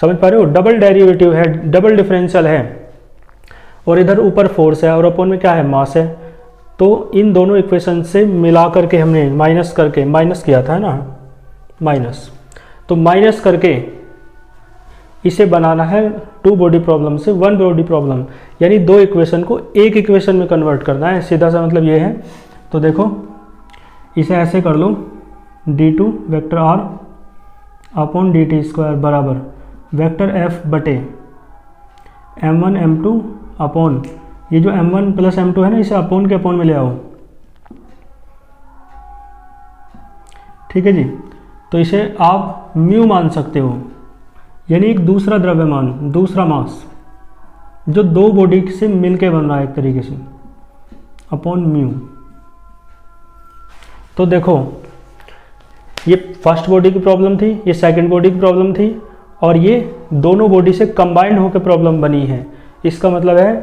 समझ पा रहे हो, डबल डेरिवेटिव है, डबल डिफरेंशियल है, और इधर ऊपर फोर्स है और अपॉन में क्या है, मास है। तो इन दोनों इक्वेशन से मिला करके हमने माइनस करके, माइनस किया था ना, माइनस, तो माइनस करके इसे बनाना है 2 बॉडी प्रॉब्लम से 1 बॉडी प्रॉब्लम, यानी 2 इक्वेशन को एक इक्वेशन में कन्वर्ट करना है, सीधा सा मतलब ये है। तो देखो इसे ऐसे कर लो, d2 vector r upon dt square बराबर वेक्टर f बटे m1 m2 अपॉन, ये जो m1 प्लस m2 है ना, इसे अपॉन के अपॉन में ले आओ। ठीक है जी, तो इसे आप म्यू मान सकते हो, यानी एक दूसरा द्रव्यमान, दूसरा मास जो 2 बॉडी से मिलके बन रहा है एक तरीके से, अपॉन म्यू। तो देखो ये फर्स्ट बॉडी की प्रॉब्लम थी, ये सेकंड बॉडी की प्रॉब्लम थी, और ये दोनों बॉडी से कंबाइंड होकर प्रॉब्लम बनी है। इसका मतलब है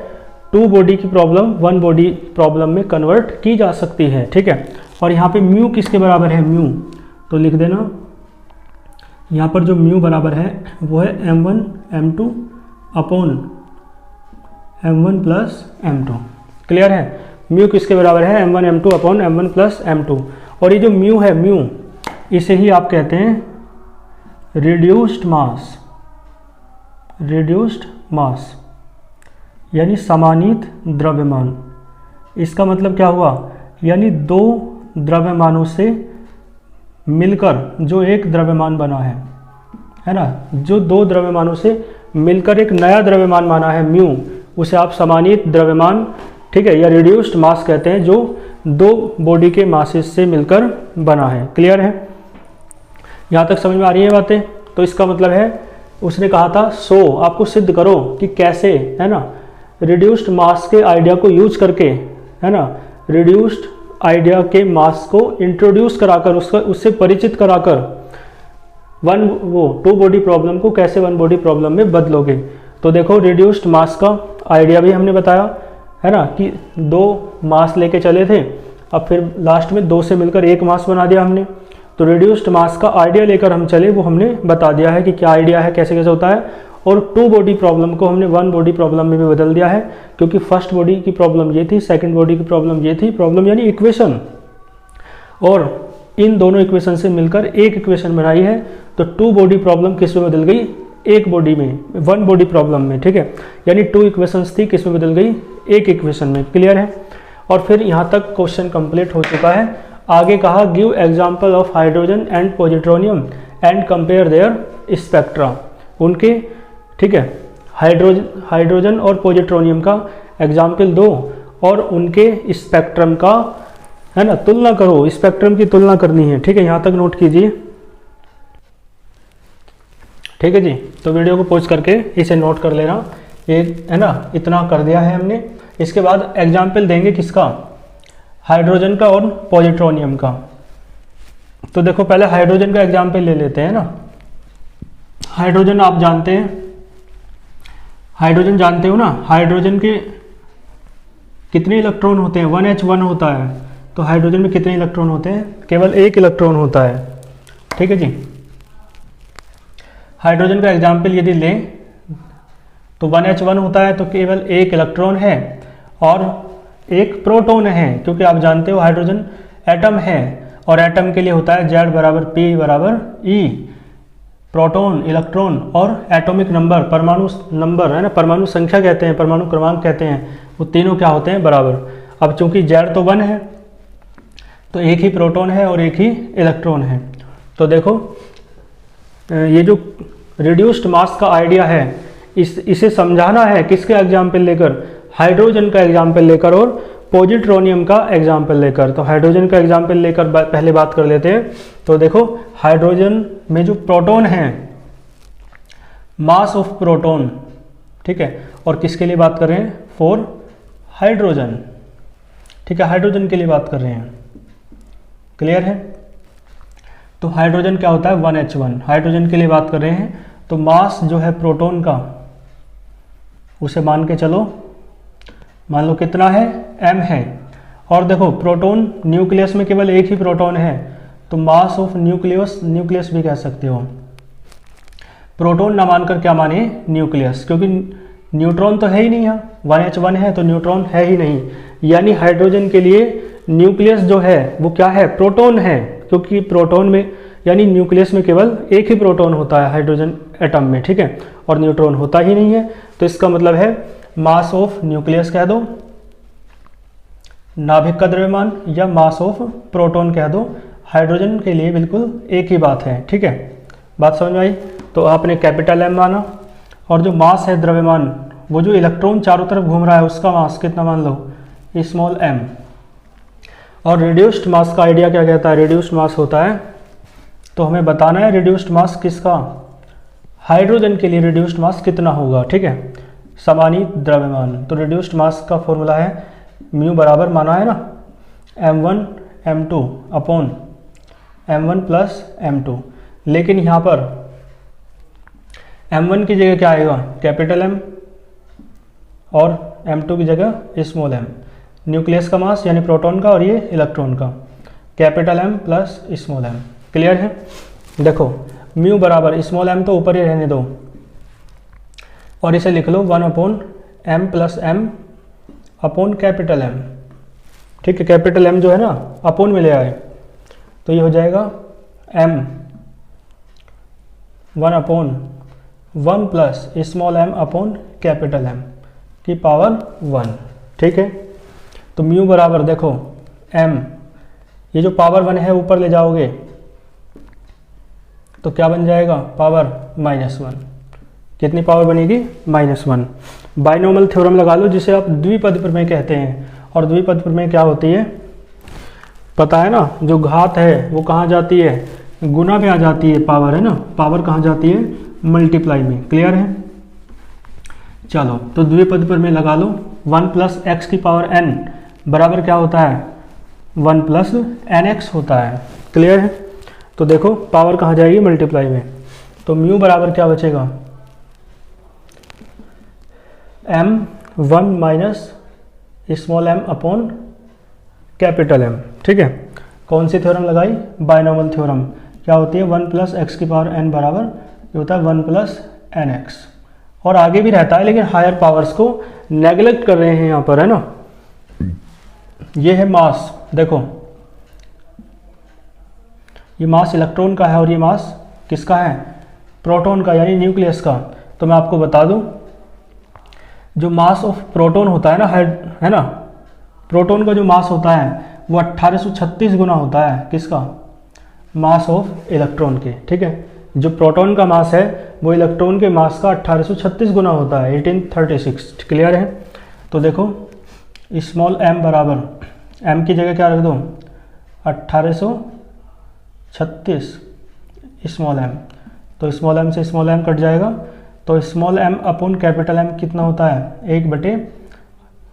टू बॉडी की प्रॉब्लम वन बॉडी प्रॉब्लम में कन्वर्ट की जा सकती है, ठीक है। और यहाँ पे म्यू किसके बराबर है, म्यू, तो लिख देना यहाँ पर जो म्यू बराबर है वो है m1 m2 upon m1 plus m2। Clear है, म्यू किसके बराबर है, m1 m2 upon m1 plus m2। और ये जो म्यू है, म्यू इसे ही आप कहते हैं रिड्यूस्ड मास, रिड्यूस्ड मास यानी समानीत द्रव्यमान। इसका मतलब क्या हुआ, यानी दो द्रव्यमानों से मिलकर जो एक द्रव्यमान बना है ना, जो दो द्रव्यमानों से मिलकर एक नया द्रव्यमान बना है म्यू, उसे आप समानीत द्रव्यमान, ठीक है, या रिड्यूस्ड मास कहते हैं, जो दो बॉडी के मासेस से मिलकर बना है। क्लियर है, यहाँ तक समझ में आ रही है बातें। तो इसका मतलब है उसने कहा था सो आपको सिद्ध करो कि कैसे, है ना, रिड्यूस्ड मास के आइडिया को यूज करके, है ना, रिड्यूस्ड आइडिया के मास को इंट्रोड्यूस कराकर उससे परिचित कराकर टू बॉडी प्रॉब्लम को कैसे वन बॉडी प्रॉब्लम में बदलोगे। तो देखो रिड्यूस्ड मास का आइडिया भी हमने बताया, है ना, कि दो मास लेके चले थे, अब फिर लास्ट में दो से मिलकर एक मास बना दिया हमने। तो रिड्यूस्ड मास का आइडिया लेकर हम चले, वो हमने बता दिया है कि क्या आइडिया है, कैसे कैसे होता है। और टू बॉडी प्रॉब्लम को हमने वन बॉडी प्रॉब्लम में भी बदल दिया है, क्योंकि फर्स्ट बॉडी की प्रॉब्लम ये थी, सेकंड बॉडी की प्रॉब्लम ये थी, प्रॉब्लम यानी इक्वेशन, और इन दोनों इक्वेशन से मिलकर एक इक्वेशन बनाई है। तो टू बॉडी प्रॉब्लम किस में बदल गई, एक बॉडी में, वन बॉडी प्रॉब्लम में, ठीक है, यानी टू इक्वेशंस थी, किस में बदल गई, एक इक्वेशन में। क्लियर है। और फिर यहाँ तक क्वेश्चन कंप्लीट हो चुका है। आगे कहा give example of hydrogen and positronium and compare there spectra, उनके, ठीक है, हाइड्रोजन और पॉजिट्रोनियम का एग्जाम्पल दो और उनके स्पेक्ट्रम का, है ना, तुलना करो, स्पेक्ट्रम की तुलना करनी है, ठीक है। यहाँ तक नोट कीजिए, ठीक है जी। तो वीडियो को पॉज करके इसे नोट कर लेना, ये, है ना, इतना कर दिया है हमने। इसके बाद एग्जाम्पल देंगे किसका, हाइड्रोजन का और पॉजिट्रोनियम का। तो देखो पहले हाइड्रोजन का एग्जाम्पल ले लेते हैं ना। हाइड्रोजन आप जानते हैं, हाइड्रोजन जानते हो ना, हाइड्रोजन के कितने इलेक्ट्रॉन होते हैं, 1h1 होता है। तो हाइड्रोजन में कितने इलेक्ट्रॉन होते हैं, केवल एक इलेक्ट्रॉन होता है, ठीक है जी। हाइड्रोजन का एग्जाम्पल यदि लें तो 1h1 होता है, तो केवल एक इलेक्ट्रॉन है और एक प्रोटॉन है, क्योंकि आप जानते हो हाइड्रोजन एटम है और एटम के लिए होता है Z बराबर P बराबर E, प्रोटॉन, इलेक्ट्रॉन और एटॉमिक नंबर, परमाणु नंबर, है ना, परमाणु संख्या कहते हैं, परमाणु क्रमांक कहते हैं, वो तीनों क्या होते हैं, बराबर। अब चूंकि Z तो 1 है, तो एक ही प्रोटॉन है और एक ही इलेक्ट्रॉन है। तो देखो ये जो रिड्यूस्ड मास का आइडिया है, इसे समझाना है किसके एग्जाम्पल लेकर, हाइड्रोजन का एग्जाम्पल लेकर और पॉजिट्रोनियम का एग्जाम्पल लेकर। तो हाइड्रोजन का एग्जाम्पल लेकर पहले बात कर लेते हैं। तो देखो हाइड्रोजन में जो प्रोटॉन है, मास ऑफ प्रोटॉन, ठीक है, और किसके लिए बात कर रहे हैं, फॉर हाइड्रोजन, ठीक है, हाइड्रोजन के लिए बात कर रहे हैं। क्लियर है। तो हाइड्रोजन क्या होता है, 1h1, हाइड्रोजन के लिए बात कर रहे हैं। तो मास जो है प्रोटॉन का, उसे मान के चलो, मान लो कितना है, m है। और देखो प्रोटॉन, न्यूक्लियस में केवल एक ही प्रोटॉन है, तो मास ऑफ न्यूक्लियस भी कह सकते हो। प्रोटॉन ना मानकर क्या माने, न्यूक्लियस, क्योंकि न्यूट्रॉन तो है ही नहीं यहाँ, 1h1 है तो न्यूट्रॉन है ही नहीं, यानी हाइड्रोजन के लिए न्यूक्लियस जो है वो क्या है, प्रोटॉन है, क्योंकि प्रोटॉन में, यानी न्यूक्लियस में केवल एक ही प्रोटॉन होता है हाइड्रोजन एटम में, ठीक है, और न्यूट्रॉन होता ही नहीं है। तो इसका मतलब है मास ऑफ न्यूक्लियस कह दो, नाभिक का द्रव्यमान, या मास ऑफ प्रोटॉन कह दो। हाइड्रोजन के लिए बिल्कुल एक ही बात है, ठीक है, बात समझ में आई। तो आपने कैपिटल M माना, और जो मास है द्रव्यमान, वो जो इलेक्ट्रॉन चारों तरफ घूम रहा है उसका मास कितना मान लो, स्मॉल m। और रिड्यूस्ड मास का आइडिया क्या कहता है, रिड्यूस्ड मास होता है, तो हमें बताना है रिड्यूस्ड मास किसका, हाइड्रोजन के लिए रिड्यूस्ड मास कितना होगा, ठीक है, समानीत द्रव्यमान। तो रिड्यूस्ड मास का फॉर्मूला है म्यू बराबर, माना है ना, m1 m2 upon m1 plus m2। लेकिन यहाँ पर m1 की जगह क्या आएगा, कैपिटल M, और m2 की जगह स्मॉल m। न्यूक्लियस का मास यानी प्रोटॉन का और ये इलेक्ट्रॉन का, capital M plus small m। Clear है? देखो म्यू बराबर स्मॉल m तो ऊपर ही रहने दो और इसे लिख लो 1/m plus m upon capital M। ठीक है, कैपिटल M जो है ना अपॉन में ले आए तो ये हो जाएगा m 1/1 plus small m upon capital M की पावर 1। ठीक है, तो म्यू बराबर देखो m, ये जो पावर 1 है ऊपर ले जाओगे तो क्या बन जाएगा, पावर -1। कितनी पावर बनेगी, -1। बाइनोमियल थ्योरम लगा लो जिसे आप द्विपद प्रमेय कहते हैं। और द्विपद प्रमेय क्या होती है पता है ना, जो घात है वो कहाँ जाती है, गुना में आ जाती है, पावर है ना, पावर कहाँ जाती है, मल्टीप्लाई में। क्लियर है? चलो तो द्विपद प्रमेय लगा लो, 1 प्लस एक्स की पावर n बराबर क्या होता है, 1 प्लस nx होता है। क्लियर है? तो देखो पावर कहाँ जाएगी, मल्टीप्लाई में। तो म्यू बराबर क्या बचेगा, m1 minus small m upon capital M। ठीक है, कौन सी थ्योरम लगाई, बाइनोमियल थ्योरम। क्या होती है, 1 प्लस एक्स की पावर n बराबर ये होता है 1 प्लस nx। और आगे भी रहता है लेकिन हायर पावर्स को नेगलेक्ट कर रहे हैं यहाँ पर, है ना। ये है मास, देखो ये मास इलेक्ट्रॉन का है और ये मास किसका है, प्रोटॉन का यानी न्यूक्लियस का। तो मैं आपको बता दूं जो मास ऑफ प्रोटॉन होता है ना, है ना, प्रोटॉन का जो मास होता है वो 1836 गुना होता है किसका, मास ऑफ इलेक्ट्रॉन के। ठीक है, जो प्रोटॉन का मास है वो इलेक्ट्रॉन के मास का 1836 गुना होता है, 1836। क्लियर है? तो देखो स्मॉल m बराबर m की जगह क्या रख दो, 1836 स्मॉल m। तो स्मॉल m से स्मॉल m कट जाएगा तो small m upon capital M कितना होता है, 1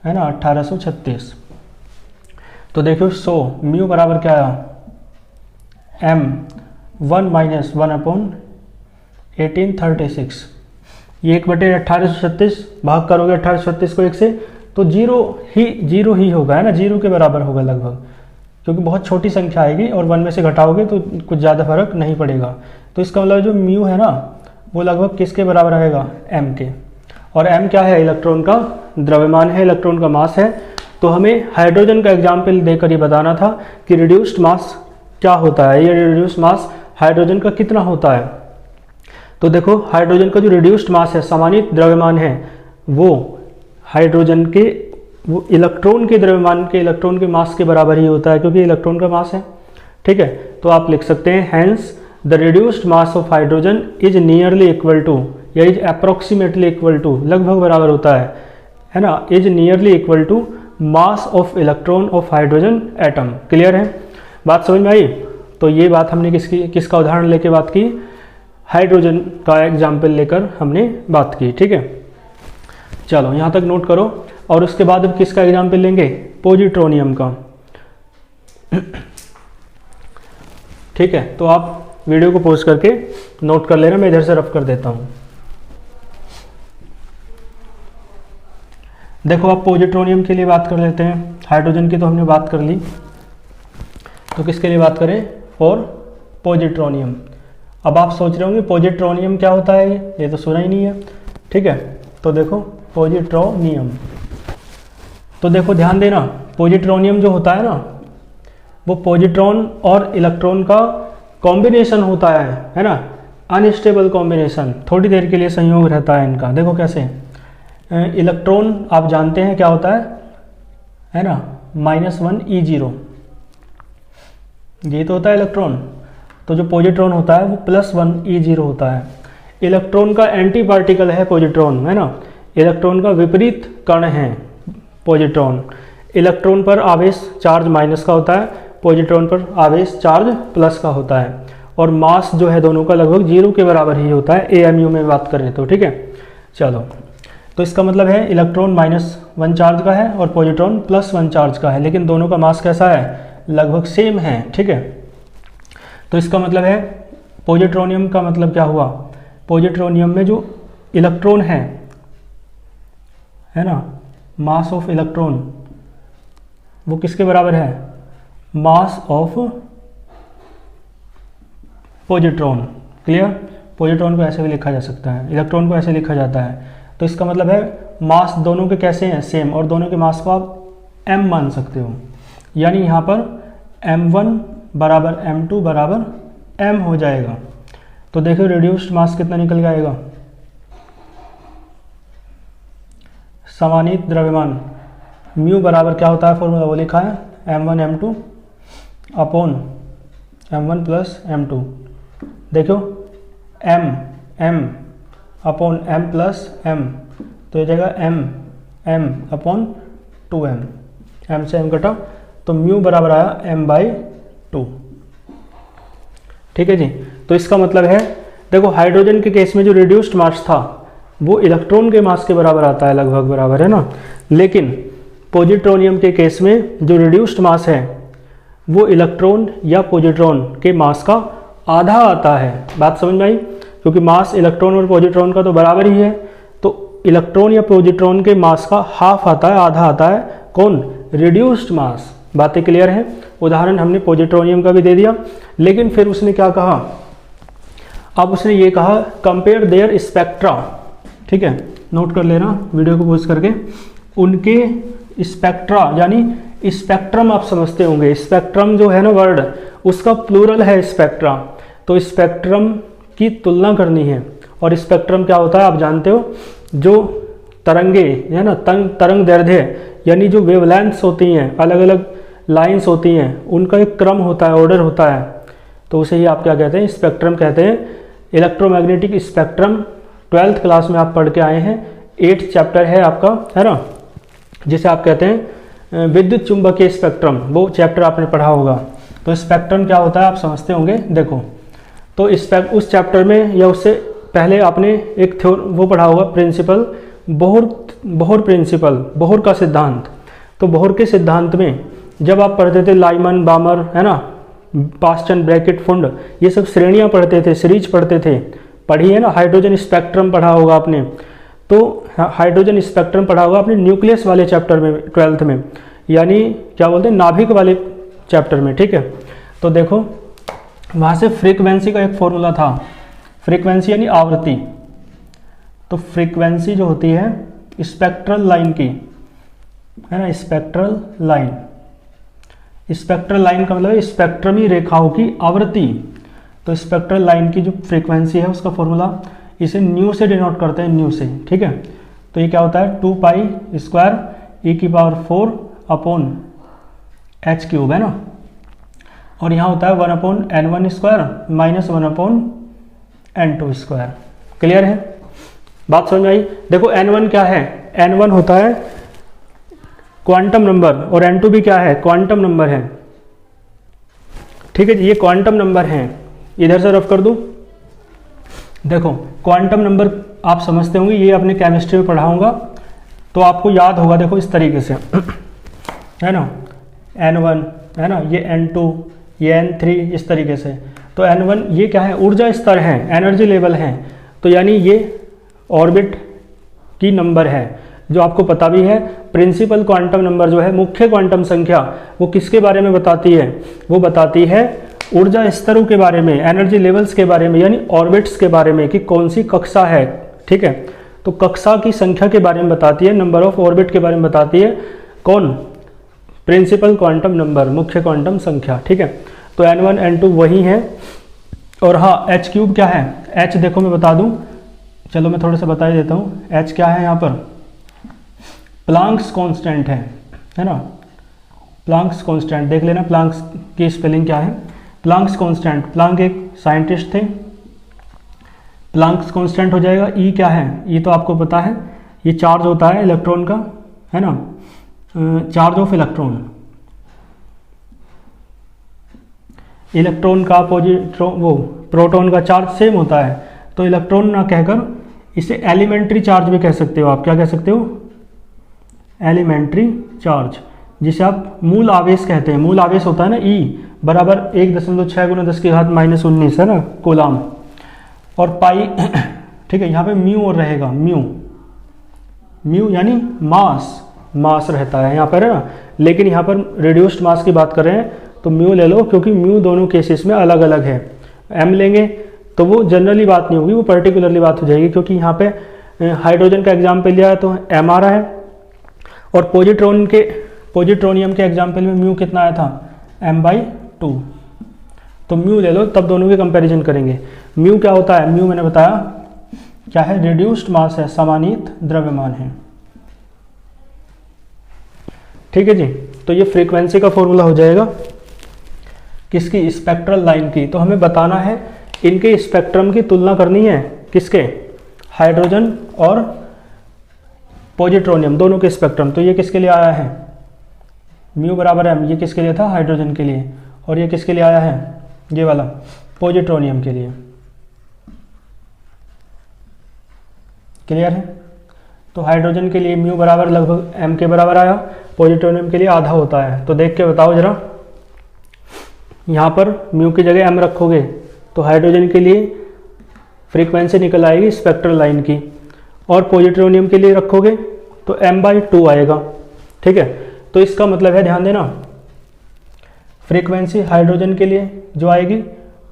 है ना 1836। तो देखो 100 म्यू बराबर क्या आया, m 1 माइनस 1 अपॉन 1836। ये 1/1836 भाग करोगे 1836 को 1 से तो जीरो ही होगा, है ना, जीरो के बराबर होगा लगभग, क्योंकि बहुत छोटी संख्या आएगी और 1 में से घटाओगे तो कुछ ज़्यादा फर्क नहीं पड़ेगा। तो इसका मतलब जो म्यू है ना वो लगभग किसके बराबर आएगा, m के। और m क्या है, इलेक्ट्रॉन का द्रव्यमान है, इलेक्ट्रॉन का मास है। तो हमें हाइड्रोजन का एग्जाम्पल देकर ये बताना था कि रिड्यूस्ड मास क्या होता है, ये रिड्यूस्ड मास हाइड्रोजन का कितना होता है। तो देखो हाइड्रोजन का जो रिड्यूस्ड मास है, सामान्य द्रव्यमान है, वो हाइड्रोजन के वो इलेक्ट्रॉन के द्रव्यमान के, इलेक्ट्रॉन के मास के बराबर ही होता है, क्योंकि इलेक्ट्रॉन का मास है। ठीक है, तो आप लिख सकते हैं hence the reduced mass of hydrogen is nearly equal to, या इज अप्रोक्सीमेटली इक्वल टू, लगभग बराबर होता है ना, is nearly equal to mass of electron of hydrogen atom. Clear है, बात समझ में आई? तो ये बात हमने किसका उदाहरण लेके बात की, हाइड्रोजन का एग्जाम्पल लेकर हमने बात की। ठीक है, चलो यहाँ तक नोट करो। और उसके बाद अब किसका एग्जाम्पल लेंगे, पॉजिट्रोनियम का। ठीक है, तो आप वीडियो को पॉज करके नोट कर लेना, मैं इधर से रफ कर देता हूँ। देखो आप पॉजिट्रोनियम के लिए बात कर लेते हैं, हाइड्रोजन की तो हमने बात कर ली, तो किसके लिए बात करें, फॉर पॉजिट्रोनियम। अब आप सोच रहे होंगे पॉजिट्रोनियम क्या होता है, ये तो सुना ही नहीं है। ठीक है, तो देखो पॉजिट्रोनियम, तो देखो ध्यान देना, पॉजिट्रोनियम जो होता है ना वो पॉजिट्रॉन और इलेक्ट्रॉन का कॉम्बिनेशन होता है ना, अनस्टेबल कॉम्बिनेशन, थोड़ी देर के लिए संयोग रहता है इनका। देखो कैसे, इलेक्ट्रॉन आप जानते हैं क्या होता है ना, -1 E0, ये तो होता है इलेक्ट्रॉन। तो जो पॉजिट्रॉन होता है वो +1 E0 होता है। इलेक्ट्रॉन का एंटी पार्टिकल है पॉजिट्रॉन, है ना, इलेक्ट्रॉन का विपरीत कण है पॉजिट्रॉन। इलेक्ट्रॉन पर आवेश चार्ज माइनस का होता है, पॉजिट्रॉन पर आवेश चार्ज प्लस का होता है। और मास जो है दोनों का लगभग 0 के बराबर ही होता है, AMU में बात करें तो। ठीक है, चलो, तो इसका मतलब है इलेक्ट्रॉन -1 चार्ज का है और पॉजिट्रॉन +1 चार्ज का है, लेकिन दोनों का मास कैसा है, लगभग सेम है। ठीक है, तो इसका मतलब है पॉजिट्रोनियम का मतलब क्या हुआ, पॉजिट्रोनियम में जो इलेक्ट्रॉन है है ना, मास ऑफ इलेक्ट्रॉन वो किसके बराबर है, mass of positron. Clear, positron को ऐसे भी लिखा जा सकता है, इलेक्ट्रॉन को ऐसे लिखा जाता है। तो इसका मतलब है मास दोनों के कैसे हैं, सेम, और दोनों के मास को आप m मान सकते हो, यानी यहाँ पर m1 बराबर m2 बराबर m हो जाएगा। तो देखो रिड्यूस्ड मास कितना निकल जाएगा, समानीत द्रव्यमान म्यू बराबर क्या होता है, फॉर्मूला वो लिखा है m1 m2 upon m1 plus m2। देखो m upon m plus m, तो ये जाएगा m अपॉन 2m, m से m कटा, तो म्यू बराबर आया m/2। ठीक है जी। तो इसका मतलब है देखो हाइड्रोजन के केस में जो रिड्यूस्ड मास था वो इलेक्ट्रॉन के मास के बराबर आता है, लगभग बराबर, है ना। लेकिन पॉजिट्रोनियम के केस में जो रिड्यूस्ड मास है वो इलेक्ट्रॉन या पॉजिट्रॉन के मास का आधा आता है। बात समझ में आई, क्योंकि मास इलेक्ट्रॉन और पॉजिट्रॉन का तो बराबर ही है, तो इलेक्ट्रॉन या पॉजिट्रॉन के मास का हाफ आता है, आधा आता है कौन, रिड्यूस्ड मास। बातें क्लियर है। उदाहरण हमने पॉजिट्रोनियम का भी दे दिया, लेकिन फिर उसने क्या कहा, अब उसने ये कहा कंपेयर देयर स्पेक्ट्रा। ठीक है, नोट कर लेना वीडियो को पॉज करके, उनके स्पेक्ट्रा, यानी स्पेक्ट्रम आप समझते होंगे, स्पेक्ट्रम जो है ना वर्ड, उसका प्लूरल है स्पेक्ट्रा। तो स्पेक्ट्रम की तुलना करनी है, और स्पेक्ट्रम क्या होता है आप जानते हो, जो तरंगे है ना, तरंग दैर्ध्य यानी जो वेवलेंथ्स होती हैं, अलग अलग लाइंस होती हैं, उनका एक क्रम होता है, ऑर्डर होता है, तो उसे ही आप क्या कहते हैं, स्पेक्ट्रम कहते हैं। इलेक्ट्रोमैग्नेटिक स्पेक्ट्रम 12th क्लास में आप पढ़ के आए हैं, 8th चैप्टर है आपका, है ना, जिसे आप कहते हैं विद्युत चुंबकीय स्पेक्ट्रम, वो चैप्टर आपने पढ़ा होगा। तो स्पेक्ट्रम क्या होता है आप समझते होंगे। देखो तो उस चैप्टर में या उससे पहले आपने एक वो पढ़ा होगा प्रिंसिपल, बोहर प्रिंसिपल, बोहर का सिद्धांत। तो बोहर के सिद्धांत में जब आप पढ़ते थे लाइमन, बामर, है ना, पास्टन, ब्रैकेट, फुंड, ये सब श्रेणियां पढ़ते थे, सीरीज पढ़ते थे, पढ़ी है ना। हाइड्रोजन स्पेक्ट्रम पढ़ा होगा आपने, तो हाइड्रोजन स्पेक्ट्रम पढ़ा होगा आपने न्यूक्लियस वाले चैप्टर में 12th में, यानी क्या बोलते हैं नाभिक वाले चैप्टर में। ठीक है, तो देखो वहाँ से फ्रीक्वेंसी का एक फॉर्मूला था, फ्रीक्वेंसी यानी आवृत्ति। तो फ्रीक्वेंसी जो होती है स्पेक्ट्रल लाइन की, है ना, स्पेक्ट्रल लाइन, स्पेक्ट्रल लाइन का मतलब स्पेक्ट्रमी रेखाओं की आवृत्ति। तो स्पेक्ट्रल लाइन की जो फ्रीक्वेंसी है उसका फॉर्मूला इसे न्यू से डिनोट करते हैं, न्यू से। ठीक है, तो ये क्या होता है 2π² e⁴ अपॉन h³ है ना, और यहाँ होता है 1/n1² माइनस 1/n2²। क्लियर है, बात समझ में आई। देखो n1 क्या है, n1 होता है क्वांटम नंबर, और n2 भी क्या है, क्वांटम नंबर है। ठीक है जी, ये क्वांटम नंबर है, इधर से रफ कर दूं। देखो क्वांटम नंबर आप समझते होंगे, ये अपने केमिस्ट्री में पढ़ाऊंगा तो आपको याद होगा। देखो इस तरीके से है ना, n1 है ना, ये n2, ये n3, इस तरीके से। तो n1 ये क्या है, ऊर्जा स्तर है, एनर्जी लेवल है, तो यानी ये ऑर्बिट की नंबर है, जो आपको पता भी है। प्रिंसिपल क्वांटम नंबर जो है, मुख्य क्वांटम संख्या, वो किसके बारे में बताती है, वो बताती है ऊर्जा स्तरों के बारे में, एनर्जी लेवल्स के बारे में, यानी ऑर्बिट्स के बारे में कि कौन सी कक्षा है। ठीक है, तो कक्षा की संख्या के बारे में बताती है, नंबर ऑफ ऑर्बिट के बारे में बताती है कौन, प्रिंसिपल क्वांटम नंबर, मुख्य क्वांटम संख्या। ठीक है, तो n1 n2 वही है। और हाँ h³ क्या है, h देखो मैं बता दूं, चलो मैं थोड़ा सा बता ही देता हूँ। h क्या है यहाँ पर, प्लांक्स कांस्टेंट है ना, प्लांक्स कांस्टेंट देख लेना, प्लांक्स की स्पेलिंग क्या है, प्लांक्स कांस्टेंट। प्लांक एक साइंटिस्ट थे, प्लांक्स कांस्टेंट हो जाएगा। ई क्या है, ई तो आपको पता है, ये चार्ज होता है इलेक्ट्रॉन का, है ना, चार्ज ऑफ इलेक्ट्रॉन, इलेक्ट्रॉन का वो प्रोटॉन का चार्ज सेम होता है, तो इलेक्ट्रॉन ना कहकर इसे एलिमेंट्री चार्ज भी कह सकते हो आप। क्या कह सकते हो, एलिमेंट्री चार्ज, जिसे आप मूल आवेश कहते हैं। मूल आवेश होता है ना E बराबर 1.6 × 10⁻19 है ना, कूलाम। और पाई ठीक है, यहाँ पे म्यू और रहेगा, म्यू यानी मास रहता है यहाँ पर, है ना। लेकिन यहाँ पर रिड्यूस्ड मास की बात कर रहे हैं तो म्यू ले लो, क्योंकि म्यू दोनों केसेस में अलग अलग है। एम लेंगे तो वो जनरली बात नहीं होगी, वो पर्टिकुलरली बात हो जाएगी, क्योंकि यहाँ पे हाइड्रोजन का एग्जाम्पल लिया है तो एम आ रहा है, और पॉजिट्रोनियम के एग्जाम्पल में म्यू कितना आया था, m/2। तो म्यू ले लो, तब दोनों के कंपैरिजन करेंगे। म्यू क्या होता है, म्यू मैंने बताया क्या है, रिड्यूस्ड मास है, समानीत द्रव्यमान है। ठीक है जी। तो ये फ्रीक्वेंसी का फॉर्मूला हो जाएगा किसकी, स्पेक्ट्रल लाइन की। तो हमें बताना है इनके स्पेक्ट्रम की तुलना करनी है, किसके, हाइड्रोजन और पॉजिट्रोनियम दोनों के स्पेक्ट्रम। तो ये किसके लिए आया है, म्यू बराबर m, ये किसके लिए था, हाइड्रोजन के लिए, और ये किसके लिए आया है, ये वाला पॉजिट्रोनियम के लिए। क्लियर है। तो हाइड्रोजन के लिए म्यू बराबर लगभग m के बराबर आया, पॉजिट्रोनियम के लिए आधा होता है। तो देख के बताओ जरा, यहाँ पर म्यू की जगह m रखोगे तो हाइड्रोजन के लिए फ्रीक्वेंसी निकल आएगी स्पेक्ट्रल लाइन की, और पॉजिट्रोनियम के लिए रखोगे तो m/2 आएगा। ठीक है। तो इसका मतलब है, ध्यान देना, फ्रीक्वेंसी हाइड्रोजन के लिए जो आएगी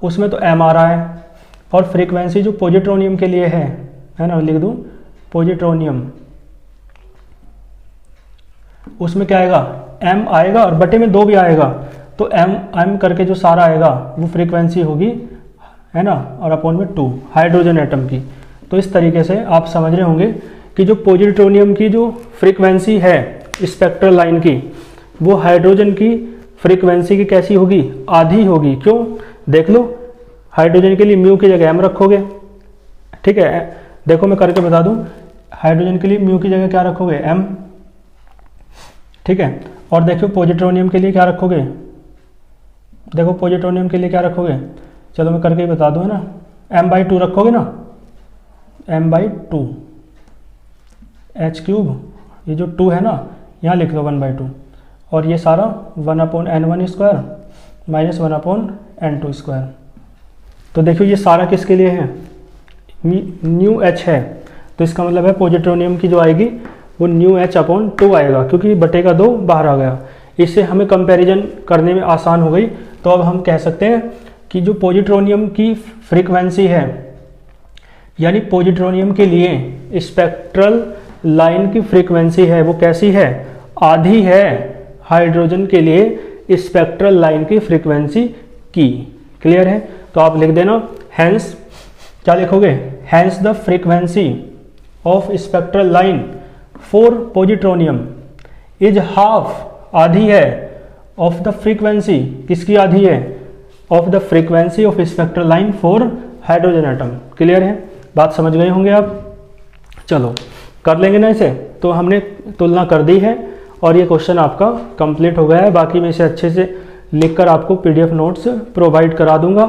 उसमें तो m आ रहा है, और फ्रीक्वेंसी जो पॉजिट्रोनियम के लिए है ना, लिख दूं पॉजिट्रोनियम, उसमें क्या आएगा, m आएगा और बटे में 2 भी आएगा। तो m करके जो सारा आएगा वो फ्रीक्वेंसी होगी, है ना, और अपॉन में 2 हाइड्रोजन एटम की। तो इस तरीके से आप समझ रहे होंगे कि जो पॉजिट्रोनियम की जो फ्रीक्वेंसी है स्पेक्ट्रल लाइन की, वो हाइड्रोजन की फ्रीक्वेंसी की कैसी होगी, आधी होगी। क्यों, देख लो, हाइड्रोजन के लिए म्यू की जगह m रखोगे। ठीक है, देखो मैं करके बता दूं, हाइड्रोजन के लिए म्यू की जगह क्या रखोगे, m। ठीक है। और देखो पॉजिट्रोनियम के लिए क्या रखोगे, देखो पॉजिट्रोनियम के लिए क्या रखोगे, चलो मैं करके ही बता दूं, है ना, m/2 रखोगे ना, m/2 h3, ये जो 2 है ना यहाँ लिख लो 1/2, और ये सारा 1/n1² माइनस 1/n2²। तो देखो ये सारा किसके लिए है, न्यू h है, तो इसका मतलब है पॉजिट्रोनियम की जो आएगी वो न्यू h/2 आएगा, क्योंकि बटे का 2 बाहर आ गया। इससे हमें कंपैरिजन करने में आसान हो गई। तो अब हम कह सकते हैं कि जो पॉजिट्रोनियम की फ्रीक्वेंसी है, यानी पॉजिट्रोनियम के लिए स्पेक्ट्रल लाइन की फ्रीक्वेंसी है, वो कैसी है, आधी है हाइड्रोजन के लिए स्पेक्ट्रल लाइन की फ्रीक्वेंसी की। क्लियर है। तो आप लिख देना, हैंस क्या लिखोगे, hence the frequency of spectral line for positronium is half, आधी है, ऑफ द फ्रीक्वेंसी, किसकी आधी है, of the frequency of spectral line for hydrogen atom. Clear है, बात समझ गए होंगे आप। चलो कर लेंगे ना इसे। तो हमने तुलना कर दी है और ये क्वेश्चन आपका कंप्लीट हो गया है। बाकी मैं इसे अच्छे से लिखकर आपको PDF नोट्स प्रोवाइड करा दूंगा।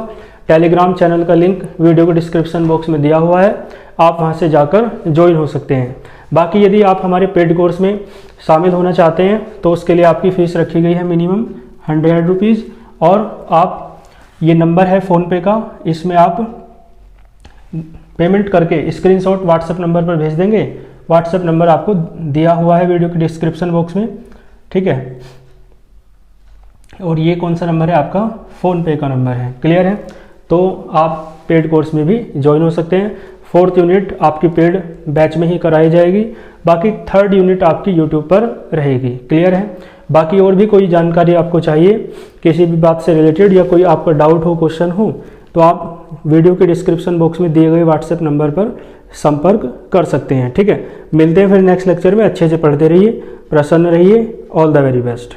टेलीग्राम चैनल का लिंक वीडियो के डिस्क्रिप्शन बॉक्स में दिया हुआ है, आप वहां से जाकर ज्वाइन हो सकते हैं। बाकी यदि आप हमारे पेड कोर्स में शामिल होना चाहते हैं तो उसके लिए आपकी फ़ीस रखी गई है मिनिमम 100 रुपीज़, और आप ये नंबर है फ़ोनपे का, इसमें आप पेमेंट करके स्क्रीनशॉट व्हाट्सएप नंबर पर भेज देंगे। व्हाट्सएप नंबर आपको दिया हुआ है वीडियो के डिस्क्रिप्शन बॉक्स में। ठीक है, और ये कौन सा नंबर है आपका, फ़ोनपे का नंबर है। क्लियर है। तो आप पेड कोर्स में भी ज्वाइन हो सकते हैं। 4th यूनिट आपकी पेड बैच में ही कराई जाएगी, बाकी 3rd यूनिट आपकी यूट्यूब पर रहेगी। क्लियर है। बाकी और भी कोई जानकारी आपको चाहिए किसी भी बात से रिलेटेड, या कोई आपका डाउट हो, क्वेश्चन हो, तो आप वीडियो के डिस्क्रिप्शन बॉक्स में दिए गए व्हाट्सएप नंबर पर संपर्क कर सकते हैं। ठीक है, मिलते हैं फिर नेक्स्ट लेक्चर में। अच्छे से पढ़ते रहिए, प्रसन्न रहिए। All the very best.